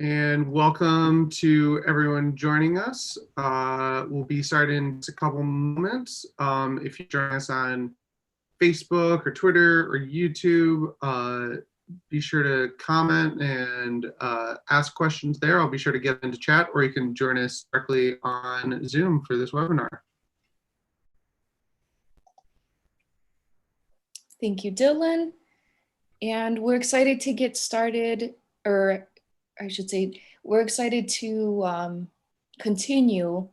And welcome to everyone joining us. We'll be starting in just a couple moments. If you join us on Facebook or Twitter or YouTube, be sure to comment and ask questions there. I'll be sure to get into chat, or you can join us directly on Zoom for this webinar. Thank you, Dylan. And we're excited to get started, or I should say, we're excited to continue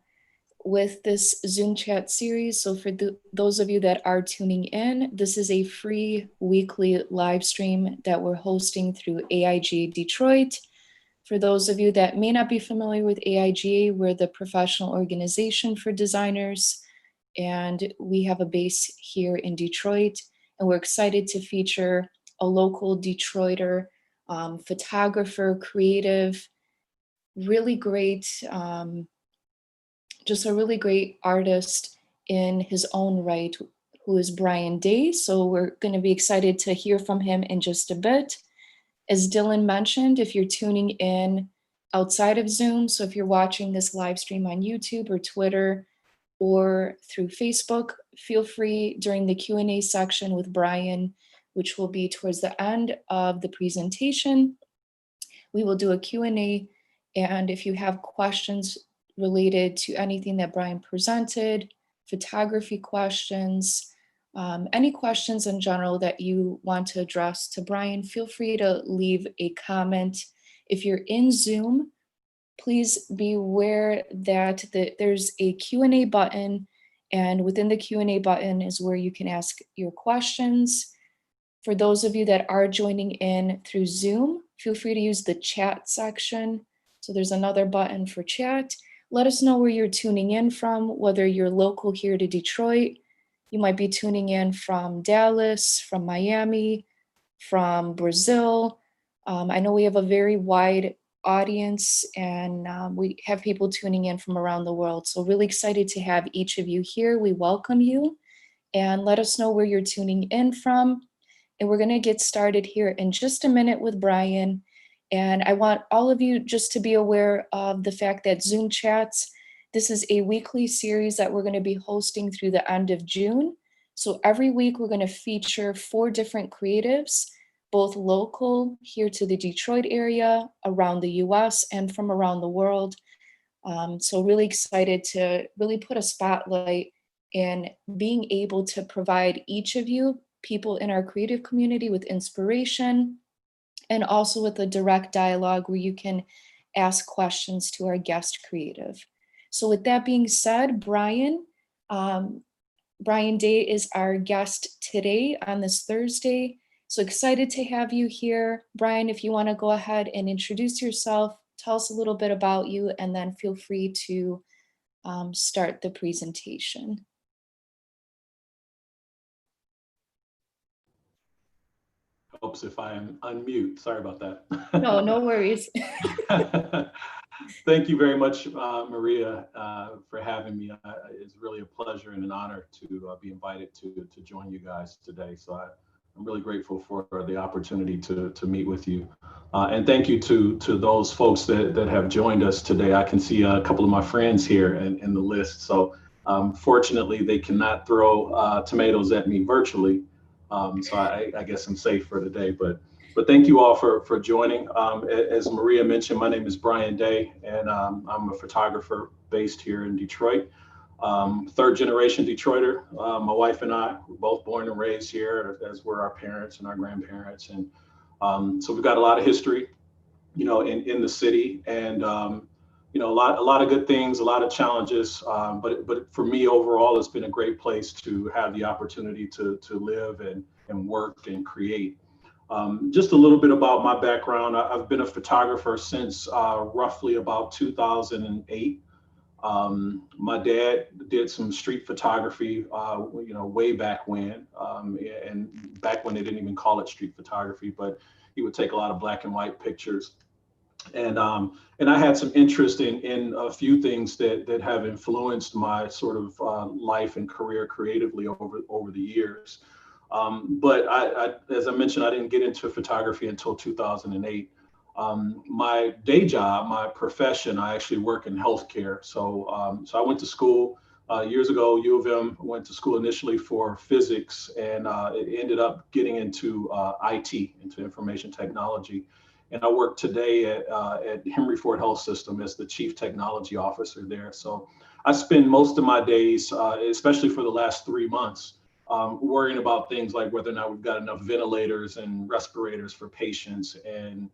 with this Zoom chat series. So for those of you that are tuning in, this is a free weekly live stream that we're hosting through AIGA Detroit. For those of you that may not be familiar with AIGA, we're the professional organization for designers, and we have a base here in Detroit, and we're excited to feature a local Detroiter, photographer, creative, really great, just a really great artist in his own right, who is Brian Day. So we're going to be excited to hear from him in just a bit. As Dylan mentioned, if you're tuning in outside of Zoom, so if you're watching this live stream on YouTube or Twitter or through Facebook, feel free during the Q&A section with Brian, which will be towards the end of the presentation. We will do a Q&A, and if you have questions related to anything that Brian presented, photography questions, any questions in general that you want to address to Brian, feel free to leave a comment. If you're in Zoom, please be aware that there's a Q&A button, and within the Q&A button is where you can ask your questions. For those of you that are joining in through Zoom, feel free to use the chat section. So there's another button for chat. Let us know where you're tuning in from, whether you're local here to Detroit. You might be tuning in from Dallas, from Miami, from Brazil. I know we have a very wide audience, and we have people tuning in from around the world. So really excited to have each of you here. We welcome you, and let us know where you're tuning in from. And we're going to get started here in just a minute with Brian. And I want all of you just to be aware of the fact that Zoom chats, this is a weekly series that we're going to be hosting through the end of June. So every week we're going to feature 4 different creatives, both local here to the Detroit area, around the US, and from around the world. So really excited to really put a spotlight in being able to provide each of you, people in our creative community, with inspiration, and also with a direct dialogue where you can ask questions to our guest creative. So with that being said, Brian Day is our guest today on this Thursday. So excited to have you here. Brian, if you want to go ahead and introduce yourself, tell us a little bit about you, and then feel free to start the presentation. Helps if I am unmute. Sorry about that. No, no worries. Thank you very much, Maria, for having me. It's really a pleasure and an honor to be invited to join you guys today. So I'm really grateful for the opportunity to meet with you. And thank you to those folks that have joined us today. I can see a couple of my friends here in the list. So fortunately, they cannot throw tomatoes at me virtually. So I guess I'm safe for today, but thank you all for joining. As Maria mentioned, my name is Brian Day, and I'm a photographer based here in Detroit. 3rd generation Detroiter. My wife and I were both born and raised here, as were our parents and our grandparents. And so we've got a lot of history, in the city, and a lot of good things, a lot of challenges, but for me overall, it's been a great place to have the opportunity to live and work and create. Just a little bit about my background. I've been a photographer since roughly about 2008. My dad did some street photography, way back when, and back when they didn't even call it street photography, but he would take a lot of black and white pictures. And I had some interest in a few things that have influenced my sort of life and career creatively over the years. But as I mentioned, I didn't get into photography until 2008. My day job, my profession, I actually work in healthcare. So I went to school years ago, U of M. Went to school initially for physics, and it ended up getting into IT, into information technology. And I work today at Henry Ford Health System as the Chief Technology Officer there. So I spend most of my days, especially for the last 3 months, worrying about things like whether or not we've got enough ventilators and respirators for patients, and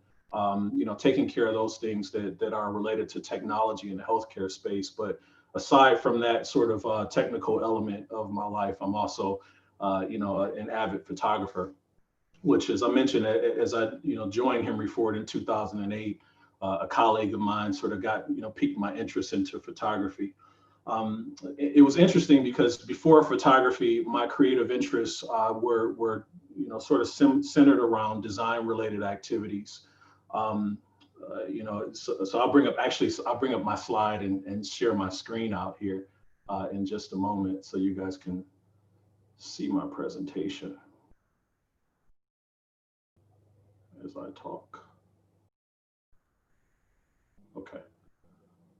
taking care of those things that are related to technology in the healthcare space. But aside from that sort of technical element of my life, I'm also, an avid photographer, which, as I mentioned, as I joined Henry Ford in 2008, a colleague of mine sort of piqued my interest into photography. It was interesting because before photography, my creative interests were sort of centered around design related activities. So I'll bring up my slide and share my screen out here in just a moment so you guys can see my presentation as I talk. Okay.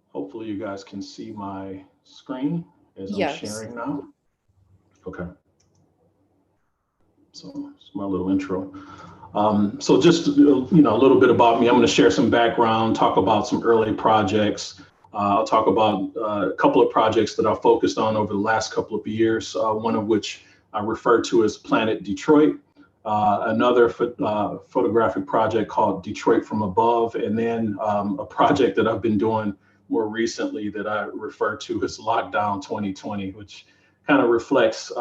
Hopefully you guys can see my screen as I'm sharing now. Okay. So it's my little intro. So just, a little bit about me. I'm going to share some background, talk about some early projects. I'll talk about a couple of projects that I've focused on over the last couple of years, one of which I refer to as Planet Detroit, another photographic project called Detroit from Above, and then a project that I've been doing more recently that I refer to as Lockdown 2020, which kind of reflects,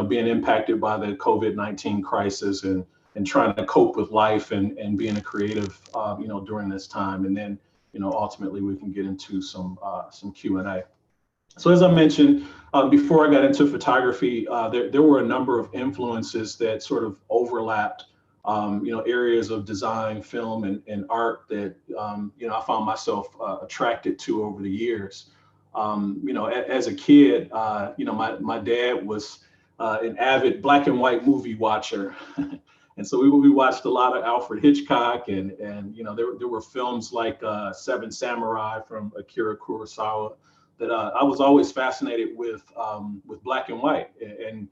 being impacted by the COVID-19 crisis and trying to cope with life and being a creative, during this time. And then, ultimately we can get into some Q&A. So as I mentioned, before I got into photography, there were a number of influences that sort of overlapped, areas of design, film, and art that, I found myself attracted to over the years. As a kid, my dad was an avid black and white movie watcher. And so we watched a lot of Alfred Hitchcock, and there were films like Seven Samurai from Akira Kurosawa that I was always fascinated with black and white. And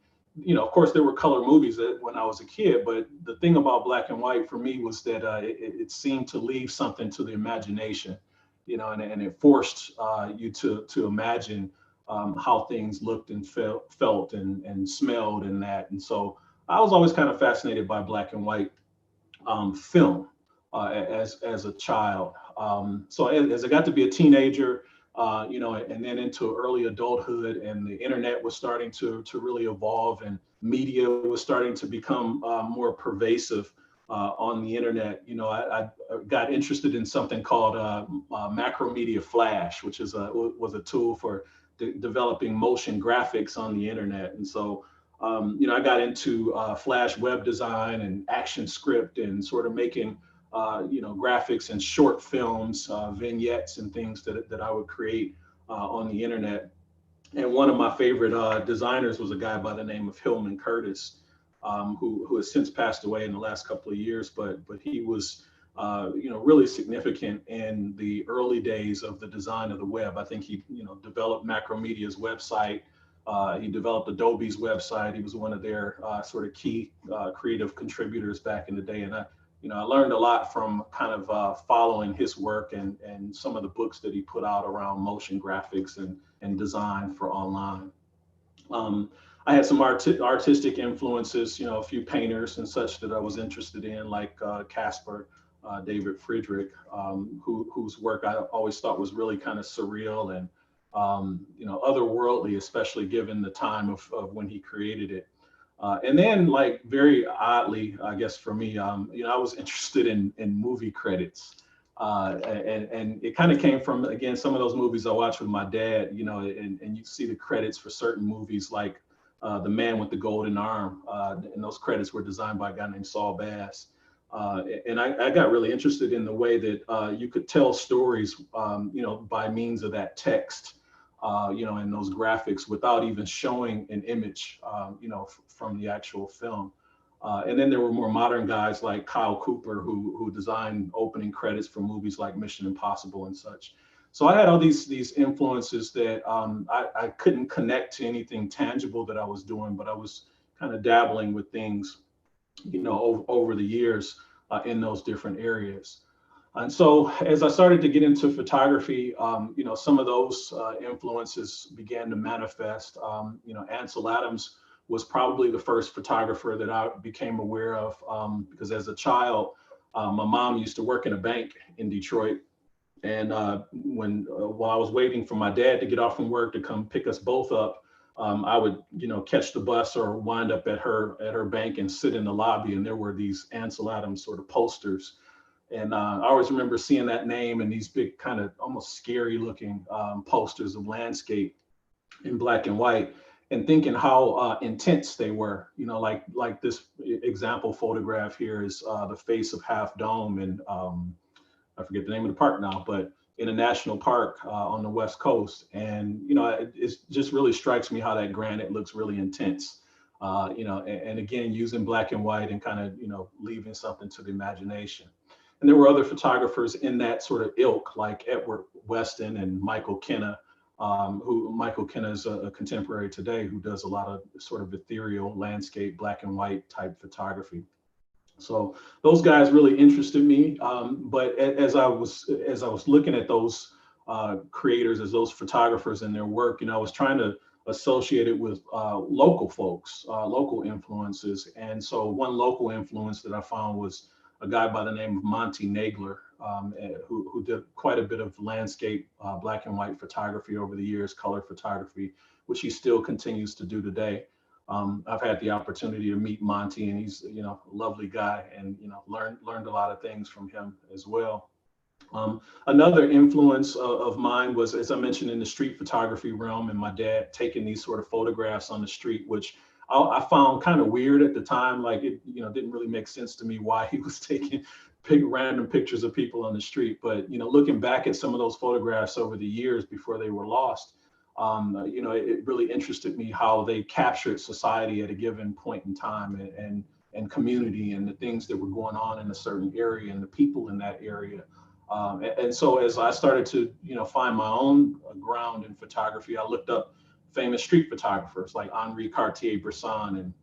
of course, there were color movies when I was a kid, but the thing about black and white for me was that it seemed to leave something to the imagination, and it forced you to imagine how things looked and felt and smelled and that. And so I was always kind of fascinated by black and white film as a child. So as I got to be a teenager, and then into early adulthood, and the internet was starting to really evolve, and media was starting to become more pervasive on the internet. I got interested in something called Macromedia Flash, which was a tool for developing motion graphics on the internet. And so I got into Flash web design and ActionScript, and sort of making graphics and short films, vignettes and things that I would create on the internet. And one of my favorite designers was a guy by the name of Hillman Curtis, who has since passed away in the last couple of years, but he was really significant in the early days of the design of the web. I think he developed Macromedia's website. He developed Adobe's website. He was one of their sort of key creative contributors back in the day. And I learned a lot from kind of following his work and some of the books that he put out around motion graphics and design for online. I had some artistic influences, a few painters and such that I was interested in, like Caspar David Friedrich, whose work I always thought was really kind of surreal and otherworldly, especially given the time of when he created it. And then, like, very oddly, I guess for me, I was interested in movie credits. And it kind of came from, again, some of those movies I watched with my dad, and you see the credits for certain movies like The Man with the Golden Arm. And those credits were designed by a guy named Saul Bass. And I got really interested in the way that you could tell stories, by means of that text. And those graphics without even showing an image, from the actual film. And then there were more modern guys like Kyle Cooper, who designed opening credits for movies like Mission Impossible and such. So I had all these influences that I couldn't connect to anything tangible that I was doing, but I was kind of dabbling with things, over the years in those different areas. And so as I started to get into photography, some of those influences began to manifest. Ansel Adams was probably the first photographer that I became aware of because as a child, my mom used to work in a bank in Detroit. And while I was waiting for my dad to get off from work to come pick us both up, I would, catch the bus or wind up at her bank and sit in the lobby. And there were these Ansel Adams sort of posters. And I always remember seeing that name and these big kind of almost scary looking posters of landscape in black and white, and thinking how intense they were. Like this example photograph here is the face of Half Dome, and I forget the name of the park now, but in a national park on the West Coast. And, it just really strikes me how that granite looks really intense, and again, using black and white and kind of, leaving something to the imagination. And there were other photographers in that sort of ilk, like Edward Weston and Michael Kenna, Michael Kenna is a contemporary today who does a lot of sort of ethereal landscape, black and white type photography. So those guys really interested me. But as I was looking at those creators, as those photographers and their work, I was trying to associate it with local folks, local influences. And so one local influence that I found was a guy by the name of Monty Nagler, who did quite a bit of landscape, black and white photography over the years, color photography, which he still continues to do today. I've had the opportunity to meet Monty, and he's, a lovely guy, and, learned a lot of things from him as well. Another influence of mine was, as I mentioned, in the street photography realm, and my dad taking these sort of photographs on the street, which I found kind of weird at the time. Like it, didn't really make sense to me why he was taking random pictures of people on the street. But, looking back at some of those photographs over the years before they were lost, it really interested me how they captured society at a given point in time, and community, and the things that were going on in a certain area and the people in that area. And so as I started to, find my own ground in photography, I looked up famous street photographers like Henri Cartier-Bresson, and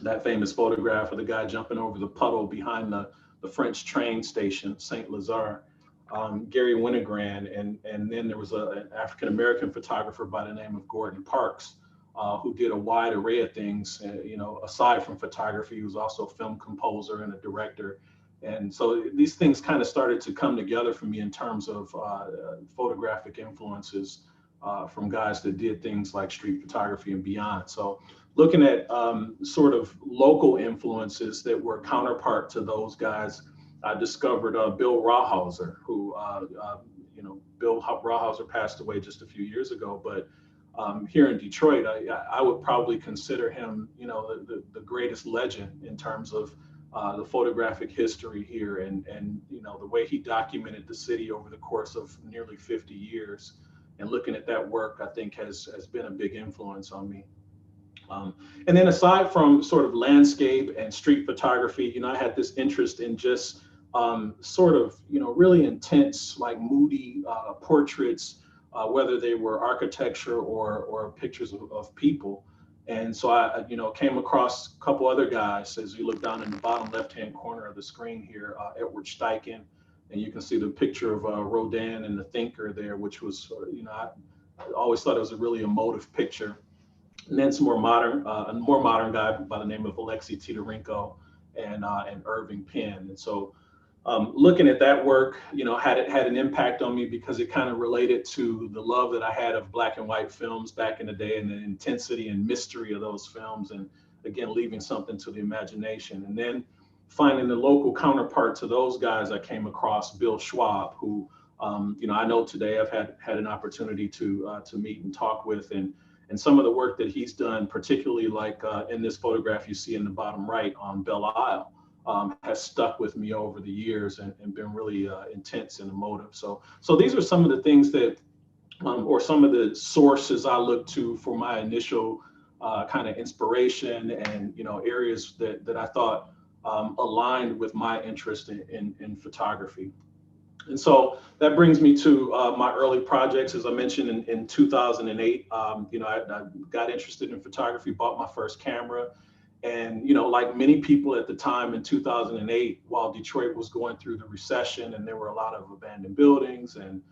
that famous photograph of the guy jumping over the puddle behind the French train station, Saint-Lazare, Gary Winogrand, and then there was an African-American photographer by the name of Gordon Parks, who did a wide array of things. Aside from photography, he was also a film composer and a director. And so these things kind of started to come together for me in terms of photographic influences from guys that did things like street photography and beyond. So looking at sort of local influences that were counterpart to those guys, I discovered Bill Rawhauser, who, Bill Rawhauser passed away just a few years ago, but here in Detroit, I would probably consider him, the greatest legend in terms of the photographic history here, and the way he documented the city over the course of nearly 50 years. And looking at that work, I think has been a big influence on me. And then aside from sort of landscape and street photography, I had this interest in just sort of, really intense, like moody portraits, whether they were architecture or pictures of people. And so I, came across a couple other guys. As you look down in the bottom left-hand corner of the screen here, Edward Steichen, and you can see the picture of Rodin and the Thinker there, which was, I always thought it was a really emotive picture. And then some a more modern guy by the name of Alexei Titorenko and Irving Penn. And so looking at that work, had an impact on me because it kind of related to the love that I had of black and white films back in the day, and the intensity and mystery of those films, and again, leaving something to the imagination. And then finding the local counterpart to those guys, I came across Bill Schwab, who, I know today I've had an opportunity to meet and talk with, and some of the work that he's done, particularly like in this photograph you see in the bottom right on Belle Isle, has stuck with me over the years and been really intense and emotive. So these are some of the things that, or some of the sources I look to for my initial kind of inspiration and, areas that I thought aligned with my interest in photography. And so that brings me to my early projects. As I mentioned, in 2008, I got interested in photography, bought my first camera. And, like many people at the time in 2008, while Detroit was going through the recession and there were a lot of abandoned buildings and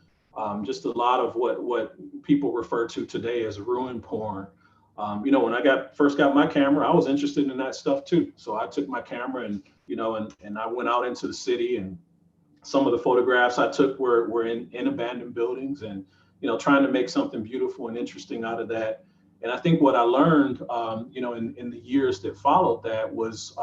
just a lot of what people refer to today as ruin porn. When I first got my camera, I was interested in that stuff too. So I took my camera and I went out into the city, and some of the photographs I took were in abandoned buildings, and trying to make something beautiful and interesting out of that. And I think what I learned, in the years that followed that was,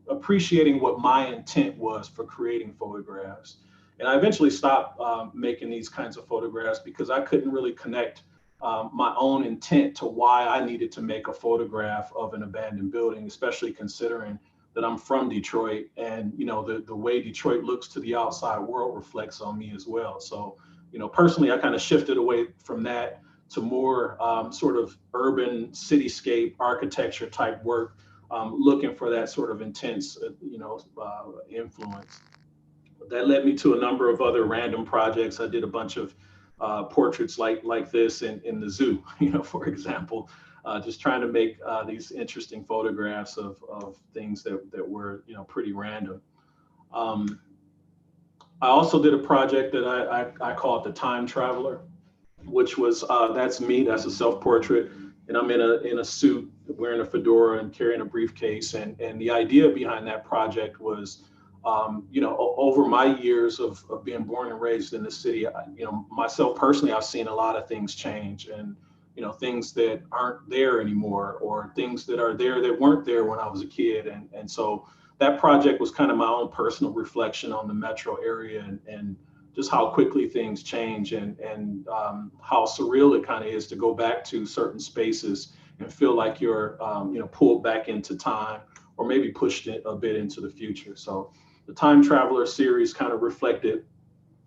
appreciating what my intent was for creating photographs. And I eventually stopped making these kinds of photographs because I couldn't really connect my own intent to why I needed to make a photograph of an abandoned building, especially considering that I'm from Detroit, and the way Detroit looks to the outside world reflects on me as well. So, personally, I kind of shifted away from that to more sort of urban cityscape architecture type work, looking for that sort of intense, influence. That led me to a number of other random projects. I did a bunch of portraits like this in the zoo, for example, just trying to make these interesting photographs of things that were, pretty random. I also did a project that I call it the Time Traveler, which was, that's me, that's a self-portrait, and I'm in a suit, wearing a fedora and carrying a briefcase. And the idea behind that project was, over my years of being born and raised in the city, myself personally, I've seen a lot of things change, and, things that aren't there anymore, or things that are there that weren't there when I was a kid. And so that project was kind of my own personal reflection on the metro area, and just how quickly things change, and how surreal it kind of is to go back to certain spaces and feel like you're, pulled back into time, or maybe pushed it a bit into the future. So the Time Traveler series kind of reflected,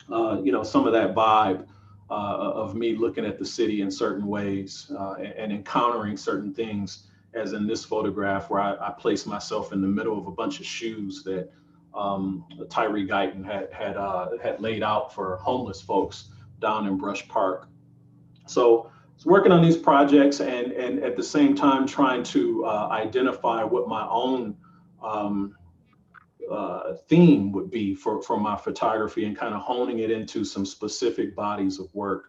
some of that vibe of me looking at the city in certain ways, and encountering certain things, as in this photograph where I placed myself in the middle of a bunch of shoes that Tyree Guyton had laid out for homeless folks down in Brush Park. So I was working on these projects, and at the same time trying to identify what my own theme would be for my photography, and kind of honing it into some specific bodies of work.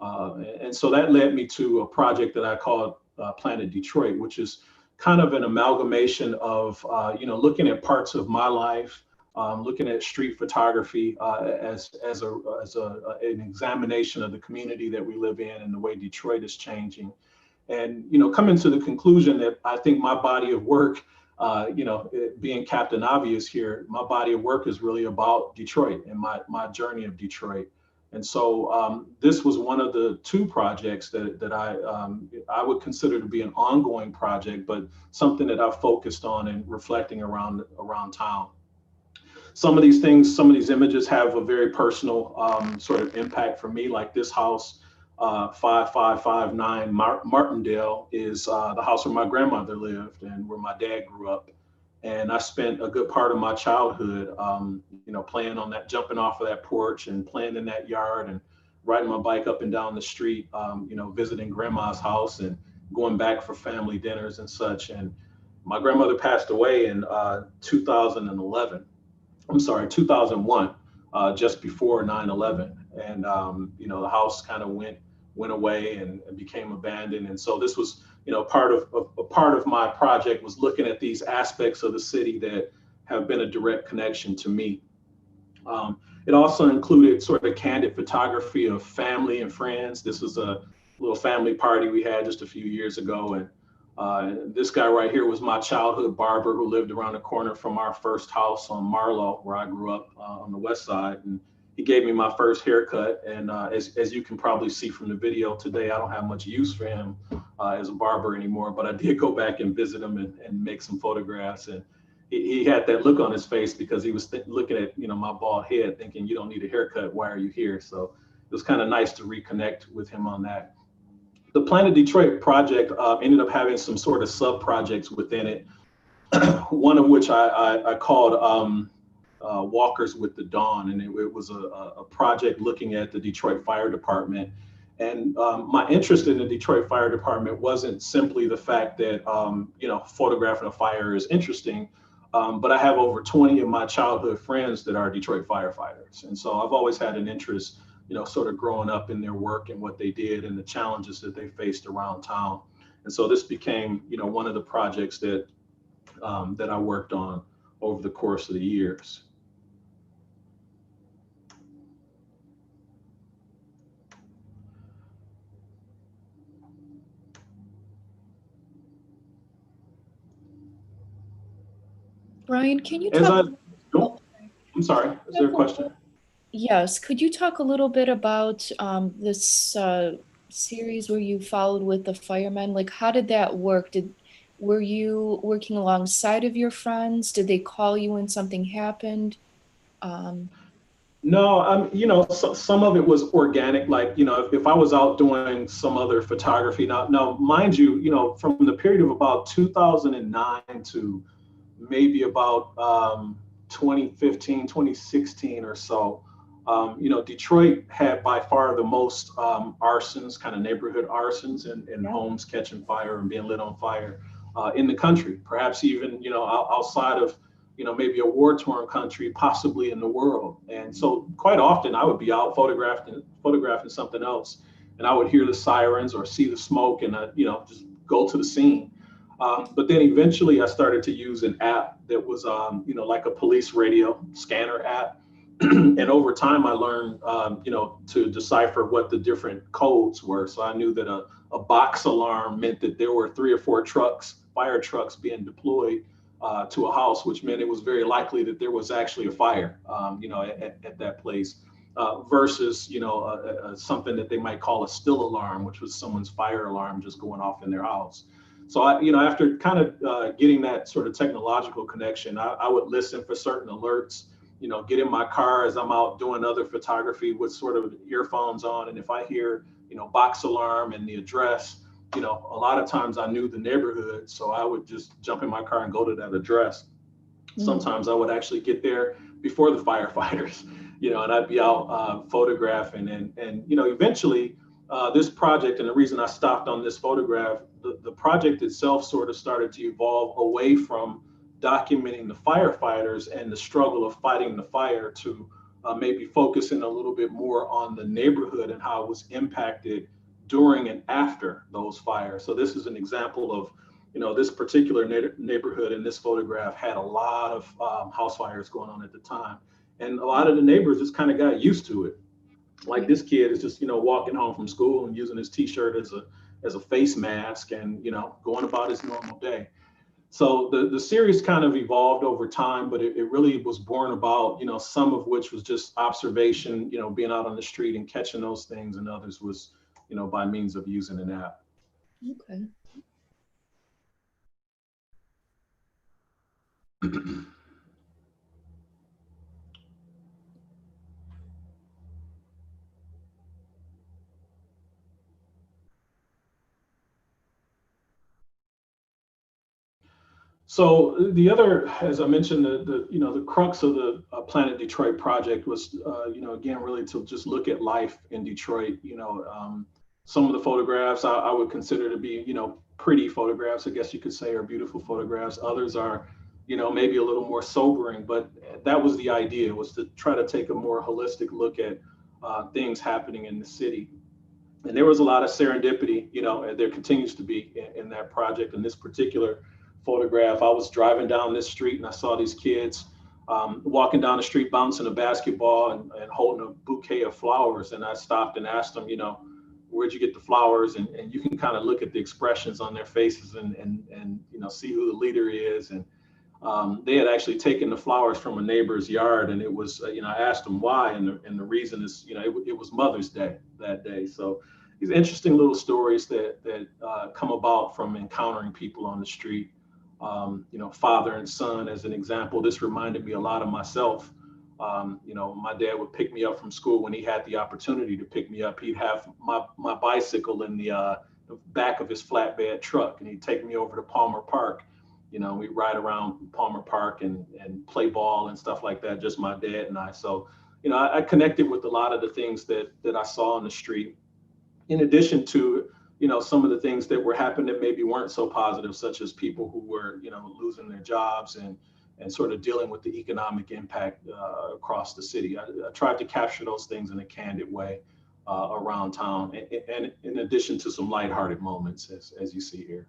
And so that led me to a project that I called Planet Detroit, which is kind of an amalgamation of, looking at parts of my life, looking at street photography as an examination of the community that we live in and the way Detroit is changing. And, coming to the conclusion that I think my body of work, being Captain Obvious here, my body of work is really about Detroit and my journey of Detroit. And so this was one of the two projects that I would consider to be an ongoing project, but something that I've focused on and reflecting around town. Some of these things, some of these images have a very personal sort of impact for me, like this house, 5559 Martindale, is the house where my grandmother lived and where my dad grew up. And I spent a good part of my childhood, playing on that, jumping off of that porch and playing in that yard, and riding my bike up and down the street, visiting grandma's house and going back for family dinners and such. And my grandmother passed away in 2001, just before 9/11. And, the house kind of went away and became abandoned. And so this was, part of my project was looking at these aspects of the city that have been a direct connection to me. It also included sort of candid photography of family and friends. This was a little family party we had just a few years ago. And this guy right here was my childhood barber, who lived around the corner from our first house on Marlowe, where I grew up on the west side. And he gave me my first haircut. And as you can probably see from the video today, I don't have much use for him as a barber anymore, but I did go back and visit him and make some photographs. And he had that look on his face because he was looking at, my bald head, thinking, you don't need a haircut, why are you here? So it was kind of nice to reconnect with him on that. The Planet Detroit project ended up having some sort of sub projects within it. One of which I called Walkers with the Dawn, and it was a project looking at the Detroit Fire Department. And my interest in the Detroit Fire Department wasn't simply the fact that photographing a fire is interesting, but I have over 20 of my childhood friends that are Detroit firefighters, and so I've always had an interest, sort of growing up in their work and what they did and the challenges that they faced around town. And so this became, one of the projects that that I worked on over the course of the years. Brian, can you talk? I'm sorry, is there a question? Yes, could you talk a little bit about this series where you followed with the firemen? Like, how did that work? Were you working alongside of your friends? Did they call you when something happened? No, some of it was organic. Like, if I was out doing some other photography, now, mind you, from the period of about 2009 to maybe about 2015, 2016 or so, Detroit had by far the most arsons, kind of neighborhood arsons and homes catching fire and being lit on fire in the country, perhaps even, outside of, maybe a war-torn country, possibly in the world. And so quite often I would be out photographing something else, and I would hear the sirens or see the smoke and, just go to the scene. But then eventually I started to use an app that was, like a police radio scanner app. And over time I learned, to decipher what the different codes were. So I knew that a box alarm meant that there were 3 or 4 fire trucks being deployed to a house, which meant it was very likely that there was actually a fire, at that place, versus, something that they might call a still alarm, which was someone's fire alarm just going off in their house. So after kind of getting that sort of technological connection, I would listen for certain alerts, get in my car as I'm out doing other photography with sort of earphones on. And if I hear, box alarm and the address, a lot of times I knew the neighborhood, so I would just jump in my car and go to that address. Sometimes I would actually get there before the firefighters, and I'd be out photographing. And eventually this project, and the reason I stopped on this photograph, the project itself sort of started to evolve away from documenting the firefighters and the struggle of fighting the fire to maybe focusing a little bit more on the neighborhood and how it was impacted during and after those fires. So this is an example of, this particular neighborhood in this photograph had a lot of house fires going on at the time. And a lot of the neighbors just kind of got used to it. Like this kid is just, walking home from school and using his t-shirt as a face mask and, going about his normal day. So the series kind of evolved over time, but it really was born about, some of which was just observation, being out on the street and catching those things, and others was, by means of using an app. Okay. So the other, as I mentioned, the crux of the Planet Detroit project was, again, really to just look at life in Detroit. Some of the photographs I would consider to be, pretty photographs, I guess you could say, or beautiful photographs. Others are, maybe a little more sobering, but that was the idea, was to try to take a more holistic look at things happening in the city. And there was a lot of serendipity, and there continues to be in that project. In this particular photograph, I was driving down this street and I saw these kids walking down the street, bouncing a basketball and holding a bouquet of flowers. And I stopped and asked them, where'd you get the flowers? And you can kind of look at the expressions on their faces and see who the leader is. And they had actually taken the flowers from a neighbor's yard, and it was, I asked them why, and the reason is, it was Mother's Day that day. So these interesting little stories that come about from encountering people on the street. Father and son, as an example, this reminded me a lot of myself. My dad would pick me up from school when he had the opportunity to pick me up. He'd have my bicycle in the back of his flatbed truck, and he'd take me over to Palmer Park. You know, we'd ride around Palmer Park and play ball and stuff like that, just my dad and I. So, you know, I connected with a lot of the things that I saw on the street, in addition to, you know, some of the things that were happening that maybe weren't so positive, such as people who were, you know, losing their jobs and sort of dealing with the economic impact across the city. I tried to capture those things in a candid way around town, and in addition to some lighthearted moments, as you see here.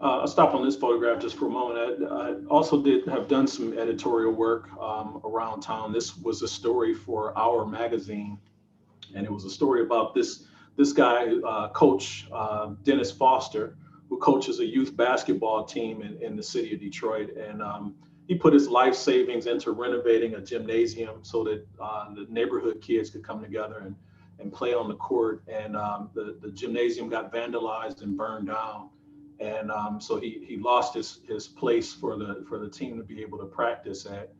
I'll stop on this photograph just for a moment. I also have done some editorial work around town. This was a story for Our Magazine, and it was a story about this guy, Coach Dennis Foster, who coaches a youth basketball team in the city of Detroit. And he put his life savings into renovating a gymnasium so that the neighborhood kids could come together and play on the court. And the gymnasium got vandalized and burned down. And so he lost his place for the team to be able to practice at.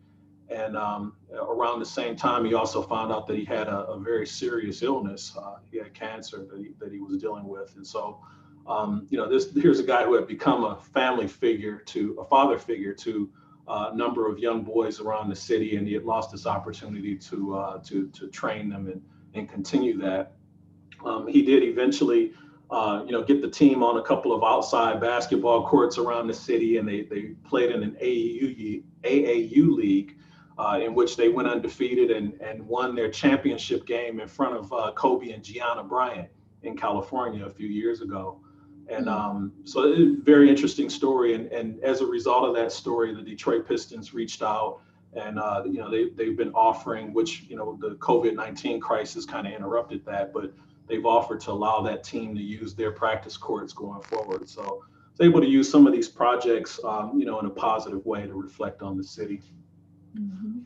And around the same time, he also found out that he had a very serious illness. He had cancer that he was dealing with. And so, you know, here's a guy who had become a father figure to a number of young boys around the city, and he had lost this opportunity to train them and continue that. He did eventually you know, get the team on a couple of outside basketball courts around the city, and they played in an AAU league in which they went undefeated and won their championship game in front of Kobe and Gianna Bryant in California a few years ago. And so it's a very interesting story. And as a result of that story, the Detroit Pistons reached out, and you know, they've been offering, which, you know, the COVID-19 crisis kind of interrupted that, but they've offered to allow that team to use their practice courts going forward. So it's able to use some of these projects, you know, in a positive way to reflect on the city. Mm-hmm.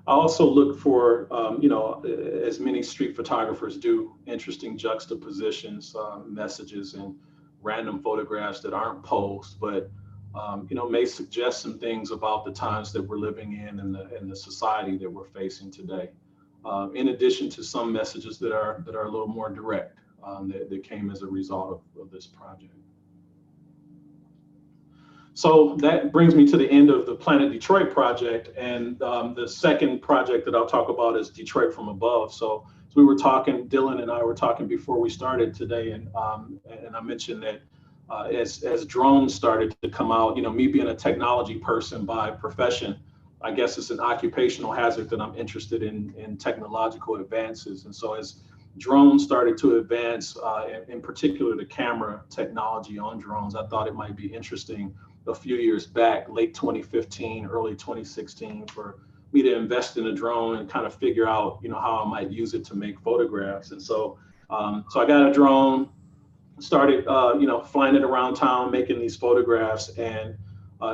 I also look for, you know, as many street photographers do, interesting juxtapositions, messages, and random photographs that aren't posed, but you know, may suggest some things about the times that we're living in and the society that we're facing today. In addition to some messages that are a little more direct, that came as a result of this project. So that brings me to the end of the Planet Detroit project, and the second project that I'll talk about is Detroit from Above. So we were talking, Dylan and I were talking before we started today, and I mentioned that as drones started to come out, you know, me being a technology person by profession, I guess it's an occupational hazard that I'm interested in technological advances. And so as drones started to advance, in particular the camera technology on drones, I thought it might be interesting a few years back, late 2015, early 2016, for me to invest in a drone and kind of figure out, you know, how I might use it to make photographs. And so, so I got a drone, started, you know, flying it around town, making these photographs. And,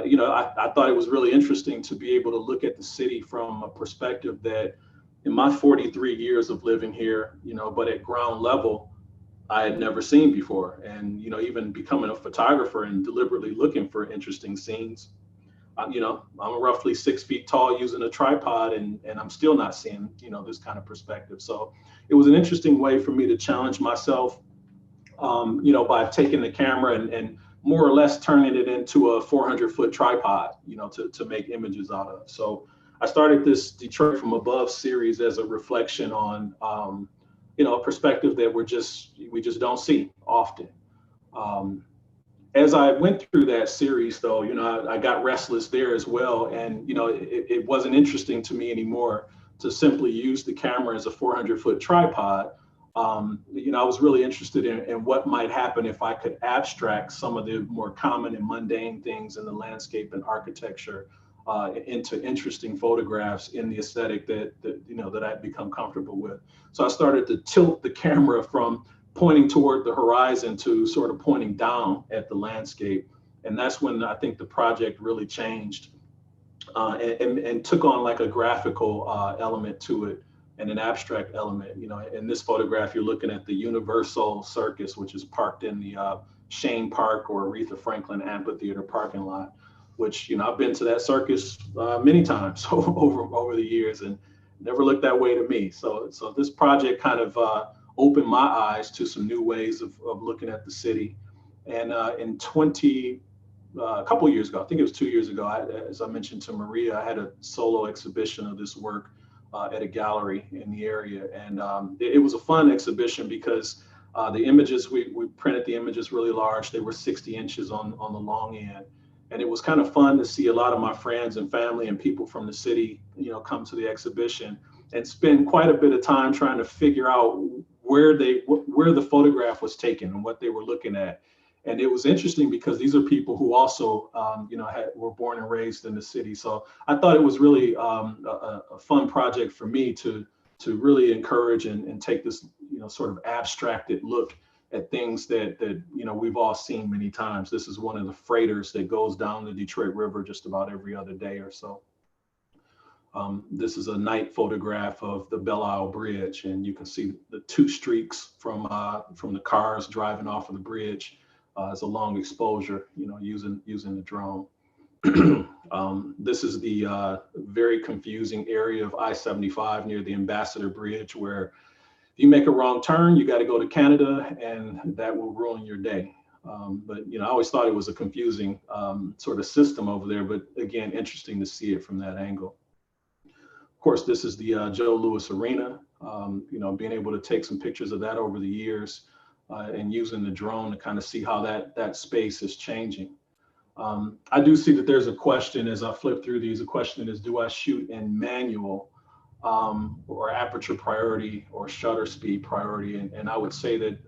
you know, I thought it was really interesting to be able to look at the city from a perspective that in my 43 years of living here, you know, but at ground level, I had never seen before. And, you know, even becoming a photographer and deliberately looking for interesting scenes, you know, I'm roughly 6 feet tall using a tripod, and I'm still not seeing, you know, this kind of perspective. So it was an interesting way for me to challenge myself, you know, by taking the camera and more or less turning it into a 400-foot tripod, you know, to make images out of. So I started this Detroit from Above series as a reflection on, you know, a perspective that we just don't see often. As I went through that series, though, I got restless there as well. And, it wasn't interesting to me anymore to simply use the camera as a 400-foot tripod. I was really interested in what might happen if I could abstract some of the more common and mundane things in the landscape and architecture into interesting photographs in the aesthetic that I'd become comfortable with. So I started to tilt the camera from pointing toward the horizon to sort of pointing down at the landscape. And that's when I think the project really changed and took on like a graphical element to it and an abstract element. In this photograph, you're looking at the Universal Circus, which is parked in the Shane Park or Aretha Franklin Amphitheater parking lot, which, I've been to that circus many times over the years and never looked that way to me. So this project kind of opened my eyes to some new ways of looking at the city. And in a couple of years ago, I think it was 2 years ago, as I mentioned to Maria, I had a solo exhibition of this work at a gallery in the area. And it was a fun exhibition because the images, we printed the images really large. They were 60 inches on the long end. And it was kind of fun to see a lot of my friends and family and people from the city, come to the exhibition and spend quite a bit of time trying to figure out where the photograph was taken and what they were looking at. And it was interesting because these are people who also, were born and raised in the city. So I thought it was really a fun project for me to really encourage and take this, sort of abstracted look at things that we've all seen many times. This is one of the freighters that goes down the Detroit River just about every other day or so. This is a night photograph of the Belle Isle Bridge, and you can see the two streaks from the cars driving off of the bridge. It's a long exposure, using the drone. This is the very confusing area of I-75 near the Ambassador Bridge, where if you make a wrong turn, you got to go to Canada, and that will ruin your day. But I always thought it was a confusing sort of system over there, but again, interesting to see it from that angle. Of course, this is the Joe Louis Arena. Being able to take some pictures of that over the years and using the drone to kind of see how that space is changing. I do see that there's a question as I flip through these. The question is, do I shoot in manual or aperture priority or shutter speed priority? And I would say that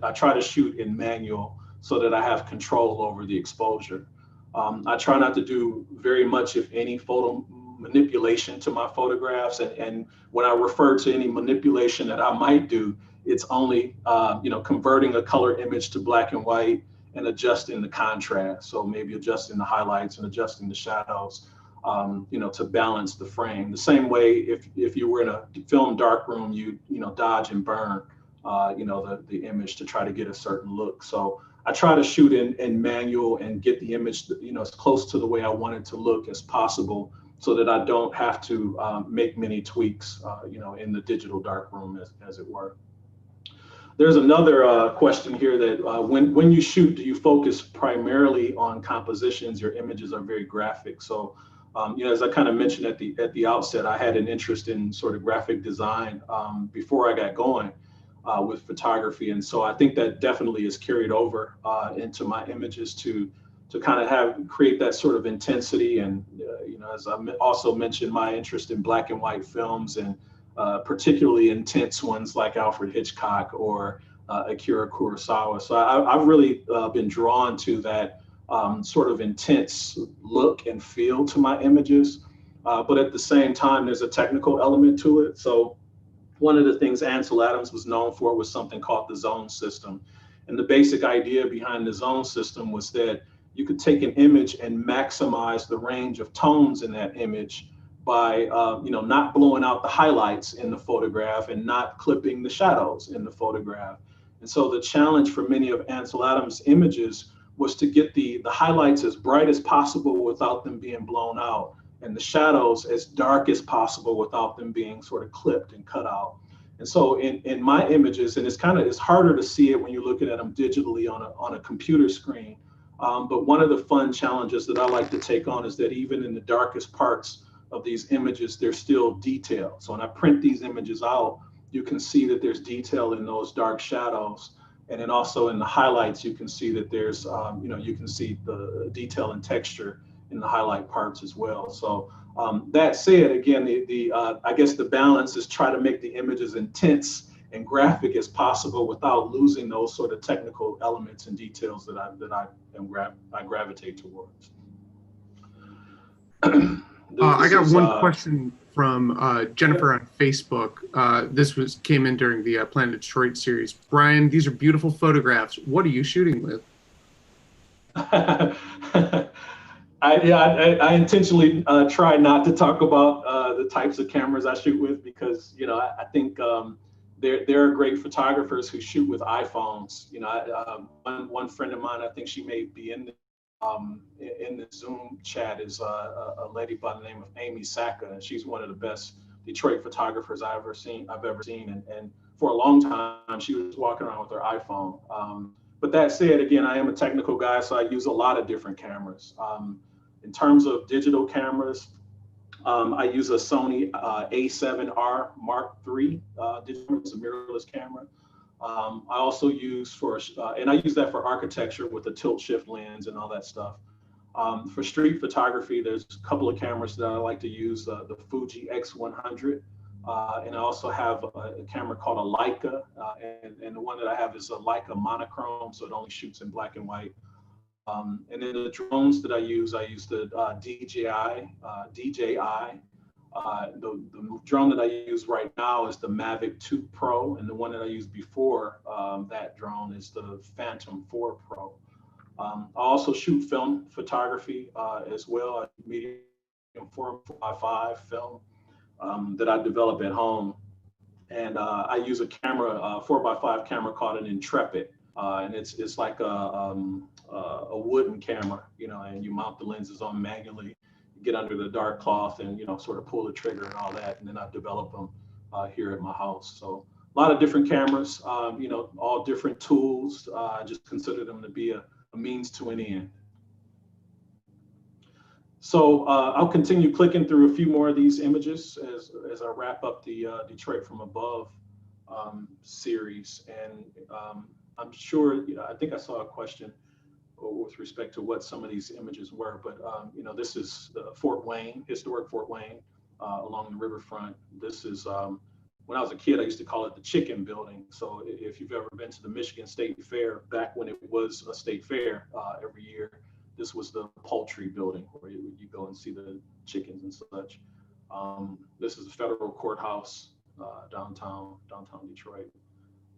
I try to shoot in manual so that I have control over the exposure. I try not to do very much, if any, photo manipulation to my photographs. And when I refer to any manipulation that I might do, it's only converting a color image to black and white and adjusting the contrast. So maybe adjusting the highlights and adjusting the shadows, to balance the frame. The same way if you were in a film darkroom, you dodge and burn, the image to try to get a certain look. So I try to shoot in manual and get the image, as close to the way I want it to look as possible, so that I don't have to make many tweaks, in the digital darkroom, as it were. There's another question here that when you shoot, do you focus primarily on compositions? Your images are very graphic. So, as I kind of mentioned at the outset, I had an interest in sort of graphic design before I got going with photography. And so I think that definitely is carried over into my images to kind of create that sort of intensity. And, as I also mentioned, my interest in black and white films, and particularly intense ones like Alfred Hitchcock or Akira Kurosawa. So I've really been drawn to that sort of intense look and feel to my images. But at the same time, there's a technical element to it. So one of the things Ansel Adams was known for was something called the zone system. And the basic idea behind the zone system was that you could take an image and maximize the range of tones in that image by not blowing out the highlights in the photograph and not clipping the shadows in the photograph. And so the challenge for many of Ansel Adams' images was to get the highlights as bright as possible without them being blown out, and the shadows as dark as possible without them being sort of clipped and cut out. And so in my images, and it's harder to see it when you're looking at them digitally on a computer screen, but one of the fun challenges that I like to take on is that even in the darkest parts of these images, there's still detail. So when I print these images out, you can see that there's detail in those dark shadows. And then also in the highlights, you can see that there's, you can see the detail and texture in the highlight parts as well. So that said, again, I guess the balance is try to make the image as intense and graphic as possible without losing those sort of technical elements and details that I gravitate towards. I got one question from Jennifer on Facebook. This came in during the Planet Detroit series. Brian, these are beautiful photographs. What are you shooting with? I intentionally try not to talk about the types of cameras I shoot with because, I think there are great photographers who shoot with iPhones. One friend of mine, I think she may be in the Zoom chat, is a lady by the name of Amy Saka, and she's one of the best Detroit photographers I've ever seen. And for a long time, she was walking around with her iPhone. But that said, again, I am a technical guy, so I use a lot of different cameras. In terms of digital cameras, I use a Sony A7R Mark III digital. It's a mirrorless camera. I also use and I use that for architecture with a tilt shift lens and all that stuff. For street photography, there's a couple of cameras that I like to use, the Fuji X100. And I also have a camera called a Leica, and the one that I have is a Leica monochrome, so it only shoots in black and white. And then the drones that I use the DJI. The drone that I use right now is the Mavic 2 Pro, and the one that I used before that drone is the Phantom 4 Pro. I also shoot film photography as well, medium 4x5 film that I develop at home. And I use a camera, 4x5 camera called an Intrepid. And it's like a wooden camera, and you mount the lenses on manually, get under the dark cloth and, sort of pull the trigger and all that. And then I develop them here at my house. So a lot of different cameras, all different tools. I just consider them to be a means to an end. So I'll continue clicking through a few more of these images as I wrap up the Detroit from Above series. And I'm sure, I think I saw a question with respect to what some of these images were, but this is Fort Wayne, historic Fort Wayne along the riverfront. This is, when I was a kid, I used to call it the Chicken Building. So if you've ever been to the Michigan State Fair, back when it was a state fair every year, this was the poultry building where you go and see the chickens and such. This is the federal courthouse, downtown Detroit.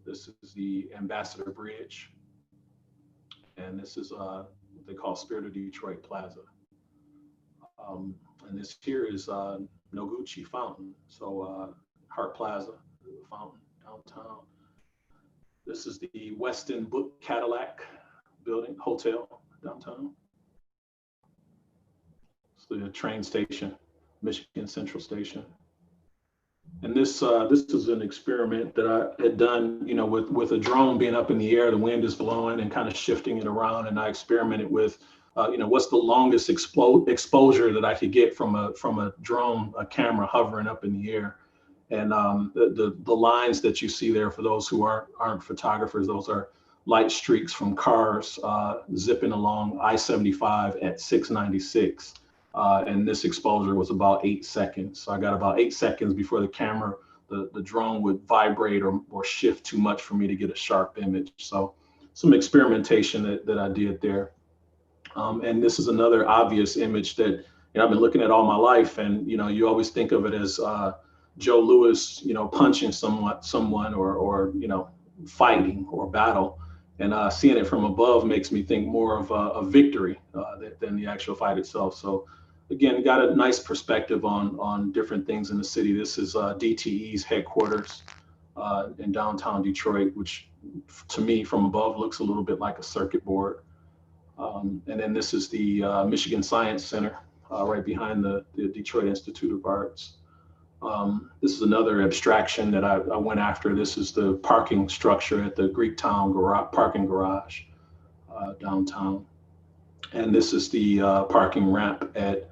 This is the Ambassador Bridge. And this is what they call Spirit of Detroit Plaza. And this here is Noguchi Fountain. So Hart Plaza, the fountain downtown. This is the Weston Book Cadillac building, hotel downtown. It's the train station, Michigan Central Station. And this is an experiment that I had done, with a drone being up in the air, the wind is blowing and kind of shifting it around. And I experimented with, what's the longest exposure that I could get from a drone, a camera hovering up in the air. And the lines that you see there, for those who aren't photographers, those are light streaks from cars zipping along I-75 at 696. And this exposure was about 8 seconds. So I got about 8 seconds before the camera, the drone would vibrate or shift too much for me to get a sharp image. So some experimentation that I did there. And this is another obvious image that I've been looking at all my life. And you always think of it as Joe Louis, punching someone or fighting or battle. And seeing it from above makes me think more of a victory than the actual fight itself. So again, got a nice perspective on different things in the city. This is DTE's headquarters in downtown Detroit, which to me from above looks a little bit like a circuit board. And then this is the Michigan Science Center right behind the Detroit Institute of Arts. This is another abstraction that I went after. This is the parking structure at the Greektown parking garage downtown. And this is the parking ramp at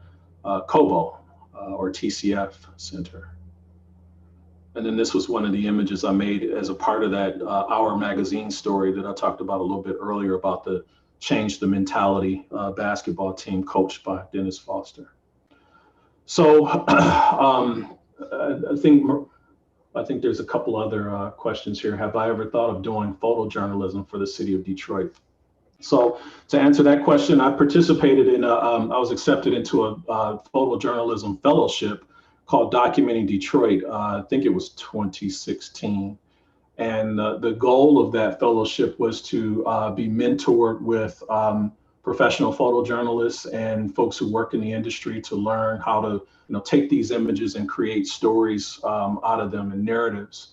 Cobo or TCF Center. And then this was one of the images I made as a part of that Our Magazine story that I talked about a little bit earlier about the Change the Mentality basketball team coached by Dennis Foster. So I think there's a couple other questions here. Have I ever thought of doing photojournalism for the city of Detroit? So to answer that question, I participated in, I was accepted into a photojournalism fellowship called Documenting Detroit. I think it was 2016. And the goal of that fellowship was to be mentored with professional photojournalists and folks who work in the industry to learn how to take these images and create stories out of them and narratives.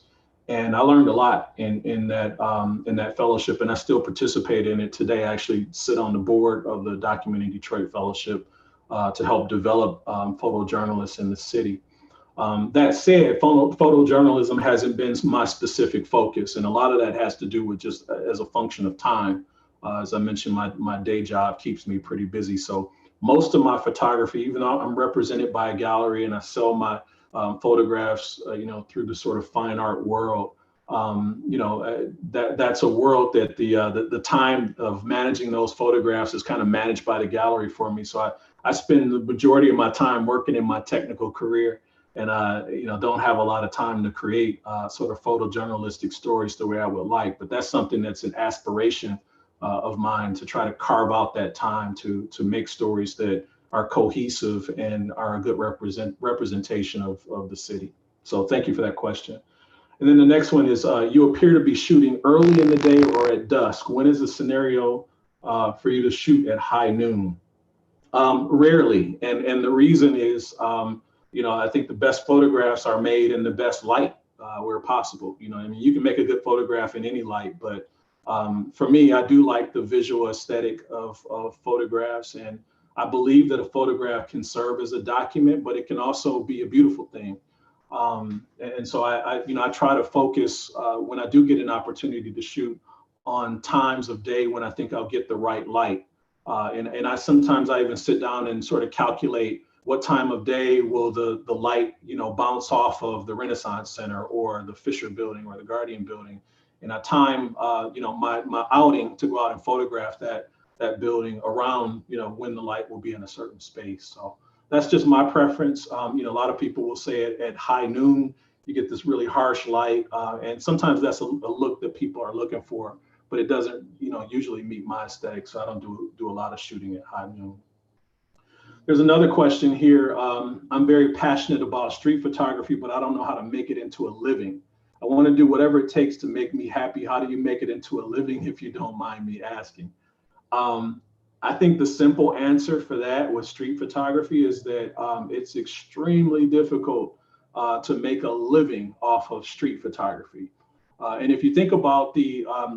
And I learned a lot in that fellowship, and I still participate in it today. I actually sit on the board of the Documenting Detroit Fellowship to help develop photojournalists in the city. That said, photojournalism hasn't been my specific focus, and a lot of that has to do with just as a function of time. As I mentioned, my day job keeps me pretty busy. So most of my photography, even though I'm represented by a gallery and I sell my photographs, through the sort of fine art world, that's a world that the time of managing those photographs is kind of managed by the gallery for me. So I spend the majority of my time working in my technical career, and don't have a lot of time to create sort of photojournalistic stories the way I would like. But that's something that's an aspiration of mine, to try to carve out that time to make stories that are cohesive and are a good representation of the city. So thank you for that question. And then the next one is, you appear to be shooting early in the day or at dusk. When is the scenario for you to shoot at high noon? Rarely, and the reason is, I think the best photographs are made in the best light where possible. You can make a good photograph in any light, but for me, I do like the visual aesthetic of photographs, and I believe that a photograph can serve as a document, but it can also be a beautiful thing. And so I try to focus when I do get an opportunity to shoot on times of day when I think I'll get the right light. And I sometimes I even sit down and sort of calculate what time of day will the light, bounce off of the Renaissance Center or the Fisher Building or the Guardian Building. And I time, my outing to go out and photograph that building around, when the light will be in a certain space. So that's just my preference. A lot of people will say at high noon, you get this really harsh light. And sometimes that's a look that people are looking for, but it doesn't, usually meet my aesthetic. So I don't do a lot of shooting at high noon. There's another question here. I'm very passionate about street photography, but I don't know how to make it into a living. I want to do whatever it takes to make me happy. How do you make it into a living, if you don't mind me asking? I think the simple answer for that with street photography is that it's extremely difficult to make a living off of street photography. And if you think about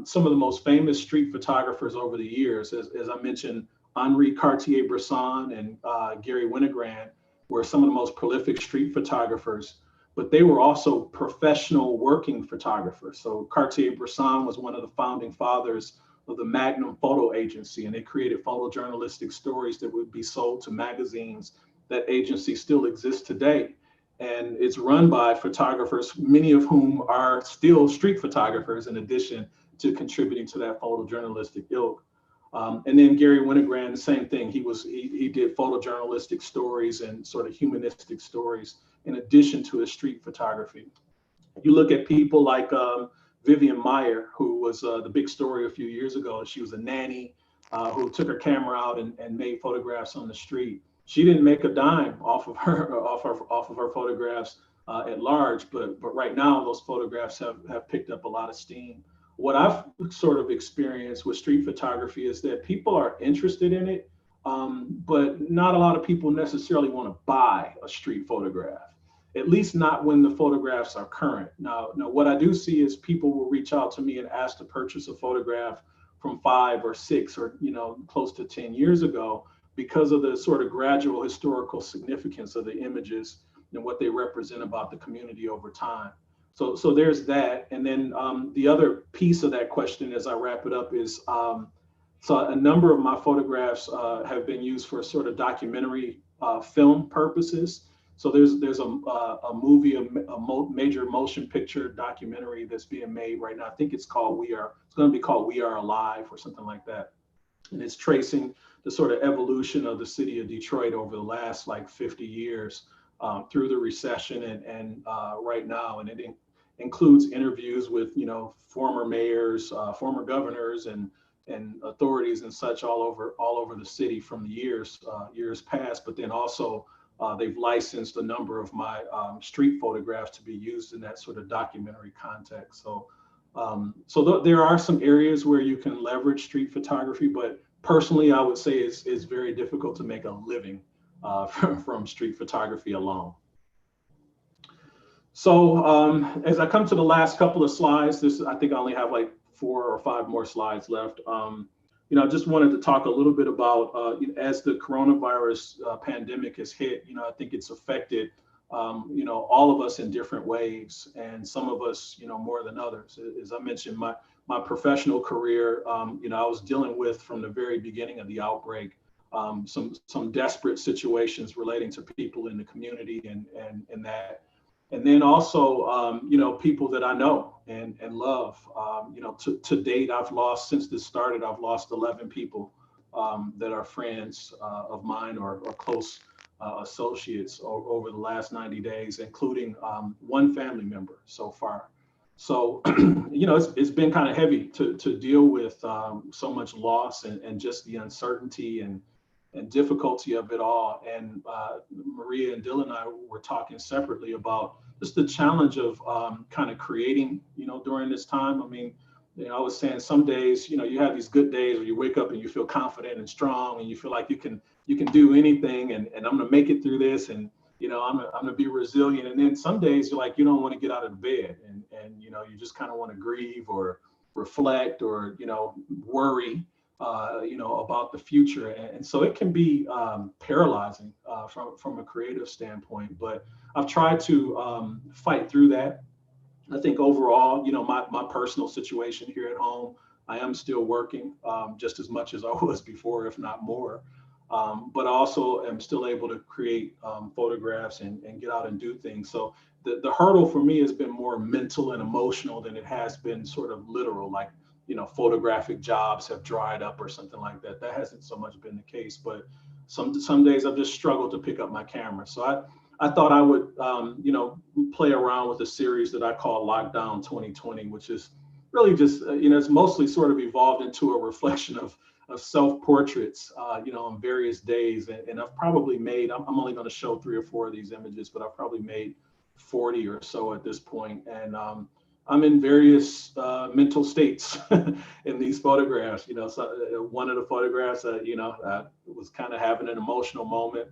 some of the most famous street photographers over the years, as I mentioned, Henri Cartier-Bresson and Gary Winogrand were some of the most prolific street photographers, but they were also professional working photographers. So Cartier-Bresson was one of the founding fathers of the Magnum Photo Agency, and they created photojournalistic stories that would be sold to magazines. That agency still exists today, and it's run by photographers, many of whom are still street photographers in addition to contributing to that photojournalistic ilk. And then Gary Winogrand, the same thing. He did photojournalistic stories and sort of humanistic stories in addition to his street photography. You look at people like Vivian Maier, who was the big story a few years ago. She was a nanny who took her camera out and made photographs on the street. She didn't make a dime off of her photographs at large, but right now those photographs have picked up a lot of steam. What I've sort of experienced with street photography is that people are interested in it, but not a lot of people necessarily want to buy a street photograph, at least not when the photographs are current. Now, what I do see is people will reach out to me and ask to purchase a photograph from 5 or 6 or close to 10 years ago because of the sort of gradual historical significance of the images and what they represent about the community over time. So there's that. And then the other piece of that question as I wrap it up is, so a number of my photographs have been used for sort of documentary film purposes. So there's a movie, major motion picture documentary that's being made right now. I think it's called it's going to be called We Are Alive or something like that. And it's tracing the sort of evolution of the city of Detroit over the last like 50 years through the recession and right now. And it includes interviews with, former mayors, former governors, and authorities and such all over the city from the years past. But then also they've licensed a number of my street photographs to be used in that sort of documentary context. So there are some areas where you can leverage street photography, but personally, I would say it's very difficult to make a living from street photography alone. So as I come to the last couple of slides, I think I only have like 4 or 5 more slides left. I just wanted to talk a little bit about as the coronavirus pandemic has hit, I think it's affected all of us in different ways, and some of us, more than others. As I mentioned, my professional career, I was dealing with from the very beginning of the outbreak, some desperate situations relating to people in the community and that. And then also, people that I know and love, to date, since this started, I've lost 11 people that are friends of mine or close associates over the last 90 days, including 1 family member so far. So, it's been kind of heavy to deal with so much loss and just the uncertainty and difficulty of it all. And Maria and Dylan and I were talking separately about just the challenge of kind of creating, during this time. I mean, I was saying some days, you have these good days where you wake up and you feel confident and strong and you feel like you can do anything and I'm going to make it through this and, I'm going to be resilient. And then some days you're like, you don't want to get out of the bed and you just kind of want to grieve or reflect or, worry, about the future. And so it can be paralyzing from a creative standpoint, but I've tried to fight through that. I think overall, my personal situation here at home, I am still working just as much as I was before, if not more. But I also am still able to create photographs and get out and do things. So the hurdle for me has been more mental and emotional than it has been sort of literal, like, photographic jobs have dried up or something like that. That hasn't so much been the case, but some days I've just struggled to pick up my camera. So I thought I would, play around with a series that I call Lockdown 2020, which is really just, it's mostly sort of evolved into a reflection of self-portraits, on various days. And I've probably made, I'm only going to show 3 or 4 of these images, but I've probably made 40 or so at this point. And I'm in various mental states in these photographs. So one of the photographs, I was kind of having an emotional moment.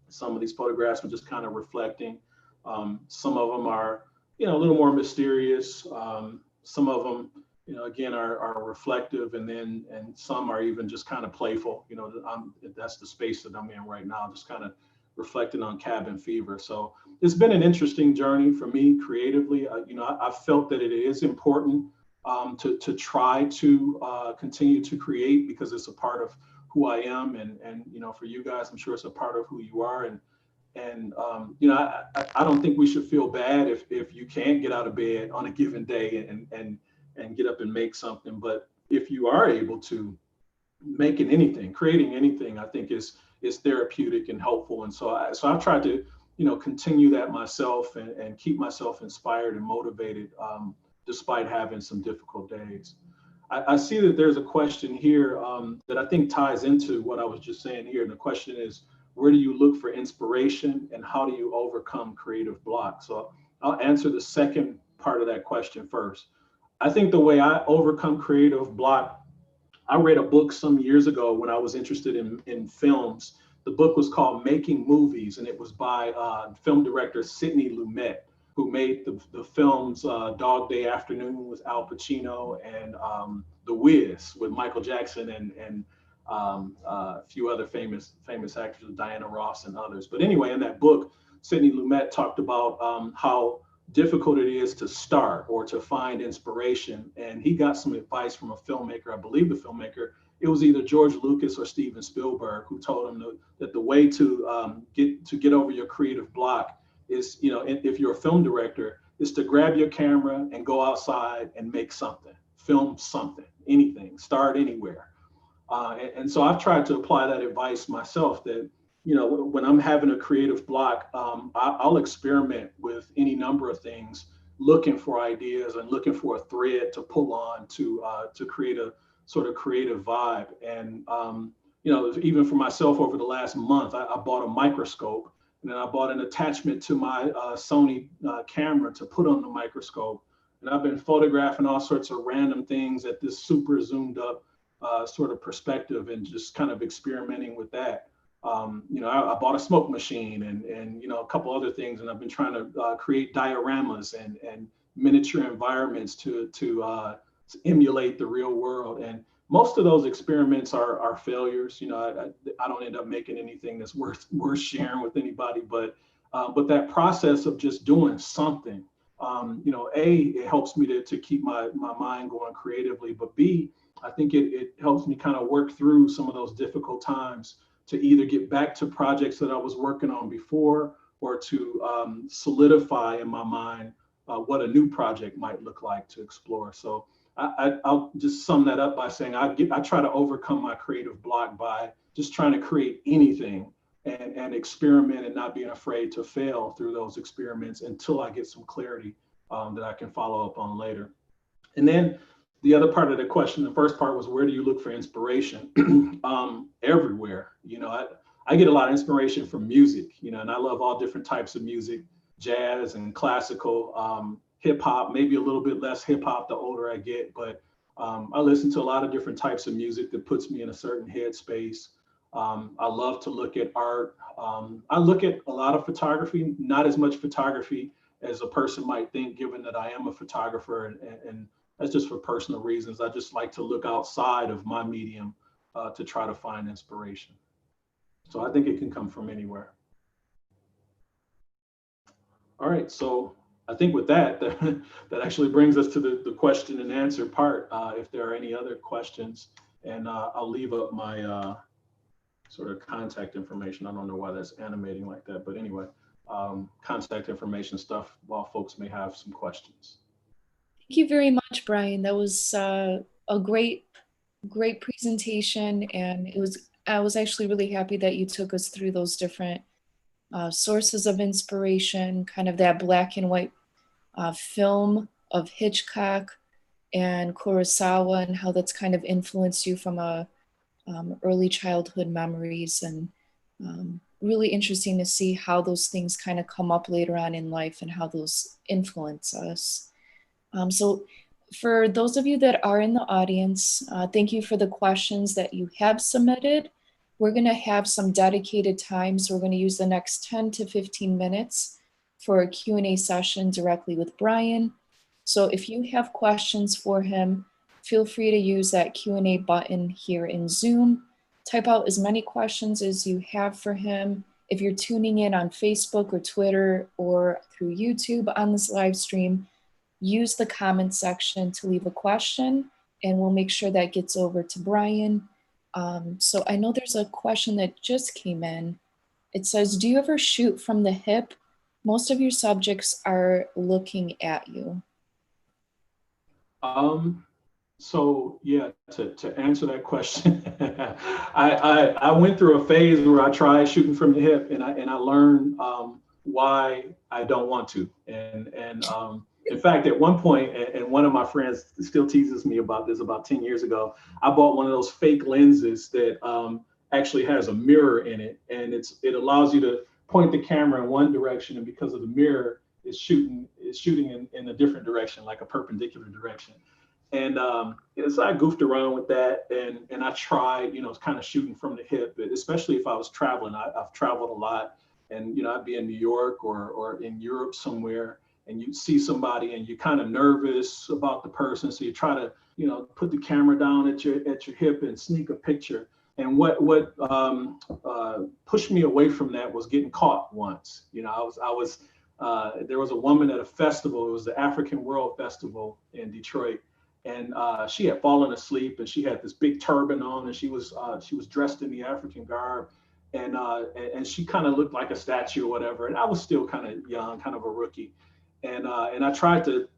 Some of these photographs are just kind of reflecting. Some of them are, a little more mysterious. Some of them, again, are reflective, and some are even just kind of playful. That's the space that I'm in right now, just kind of reflecting on cabin fever. So it's been an interesting journey for me creatively. I felt that it is important to try to continue to create because it's a part of who I am, and for you guys, I'm sure it's a part of who you are. And I don't think we should feel bad if you can't get out of bed on a given day and get up and make something. But if you are able to, making anything, creating anything, I think is therapeutic and helpful. And so I've tried to, continue that myself and keep myself inspired and motivated despite having some difficult days. I see that there's a question here that I think ties into what I was just saying here. And the question is, where do you look for inspiration and how do you overcome creative block? So I'll answer the second part of that question first. I think the way I overcome creative block, I read a book some years ago when I was interested in films. The book was called Making Movies, and it was by film director Sidney Lumet, who made the films Dog Day Afternoon with Al Pacino and The Wiz with Michael Jackson and a few other famous actors, Diana Ross and others. But anyway, in that book, Sidney Lumet talked about how difficult it is to start or to find inspiration. And he got some advice from a filmmaker, I believe the filmmaker, it was either George Lucas or Steven Spielberg, who told him that the way to get over your creative block is, if you're a film director, is to grab your camera and go outside and make something, film something, anything, start anywhere. And so I've tried to apply that advice myself, that, when I'm having a creative block, I'll experiment with any number of things, looking for ideas and looking for a thread to pull on to create a sort of creative vibe. And, even for myself over the last month, I bought a microscope, and then I bought an attachment to my Sony camera to put on the microscope. And I've been photographing all sorts of random things at this super zoomed up sort of perspective, and just kind of experimenting with that. I bought a smoke machine and a couple other things, and I've been trying to create dioramas and miniature environments to emulate the real world. And most of those experiments are failures. I don't end up making anything that's worth sharing with anybody, but that process of just doing something, it helps me to keep my mind going creatively, but B, I think it helps me kind of work through some of those difficult times to either get back to projects that I was working on before, or to solidify in my mind what a new project might look like to explore. So I'll just sum that up by saying I try to overcome my creative block by just trying to create anything and experiment, and not being afraid to fail through those experiments until I get some clarity that I can follow up on later. And then the other part of the question, the first part was, where do you look for inspiration? Everywhere. I get a lot of inspiration from music, and I love all different types of music, jazz and classical, hip hop, maybe a little bit less hip hop the older I get, but I listen to a lot of different types of music that puts me in a certain headspace. I love to look at art. I look at a lot of photography, not as much photography as a person might think, given that I am a photographer, and that's just for personal reasons. I just like to look outside of my medium to try to find inspiration. So I think it can come from anywhere. All right, so I think with that actually brings us to the question and answer part. If there are any other questions, and I'll leave up my sort of contact information. I don't know why that's animating like that, but anyway, contact information stuff while folks may have some questions. Thank you very much, Brian. That was a great presentation, and I was actually really happy that you took us through those different sources of inspiration, kind of that black and white film of Hitchcock and Kurosawa, and how that's kind of influenced you from early childhood memories, and really interesting to see how those things kind of come up later on in life and how those influence us. So for those of you that are in the audience, thank you for the questions that you have submitted. We're going to have some dedicated time, so we're going to use the next 10 to 15 minutes for a Q&A session directly with Brian. So if you have questions for him, feel free to use that Q&A button here in Zoom. Type out as many questions as you have for him. If you're tuning in on Facebook or Twitter or through YouTube on this live stream, use the comment section to leave a question, and we'll make sure that gets over to Brian. So I know there's a question that just came in. It says, do you ever shoot from the hip? Most of your subjects are looking at you. So yeah, to answer that question, I went through a phase where I tried shooting from the hip, and I learned why I don't want to. And in fact, at one point, and one of my friends still teases me about this, about 10 years ago, I bought one of those fake lenses that actually has a mirror in it, and it allows you to point the camera in one direction, and because of the mirror, it's shooting in a different direction, like a perpendicular direction. And so I goofed around with that, and I tried, kind of shooting from the hip, especially if I was traveling. I've traveled a lot, and I'd be in New York or in Europe somewhere, and you see somebody and you're kind of nervous about the person, so you try to put the camera down at your hip and sneak a picture. And what pushed me away from that was getting caught once. I there was a woman at a festival. It was the African World Festival in Detroit, and she had fallen asleep, and she had this big turban on, and she was dressed in the African garb, and she kind of looked like a statue or whatever. And I was still kind of young, kind of a rookie, and I tried to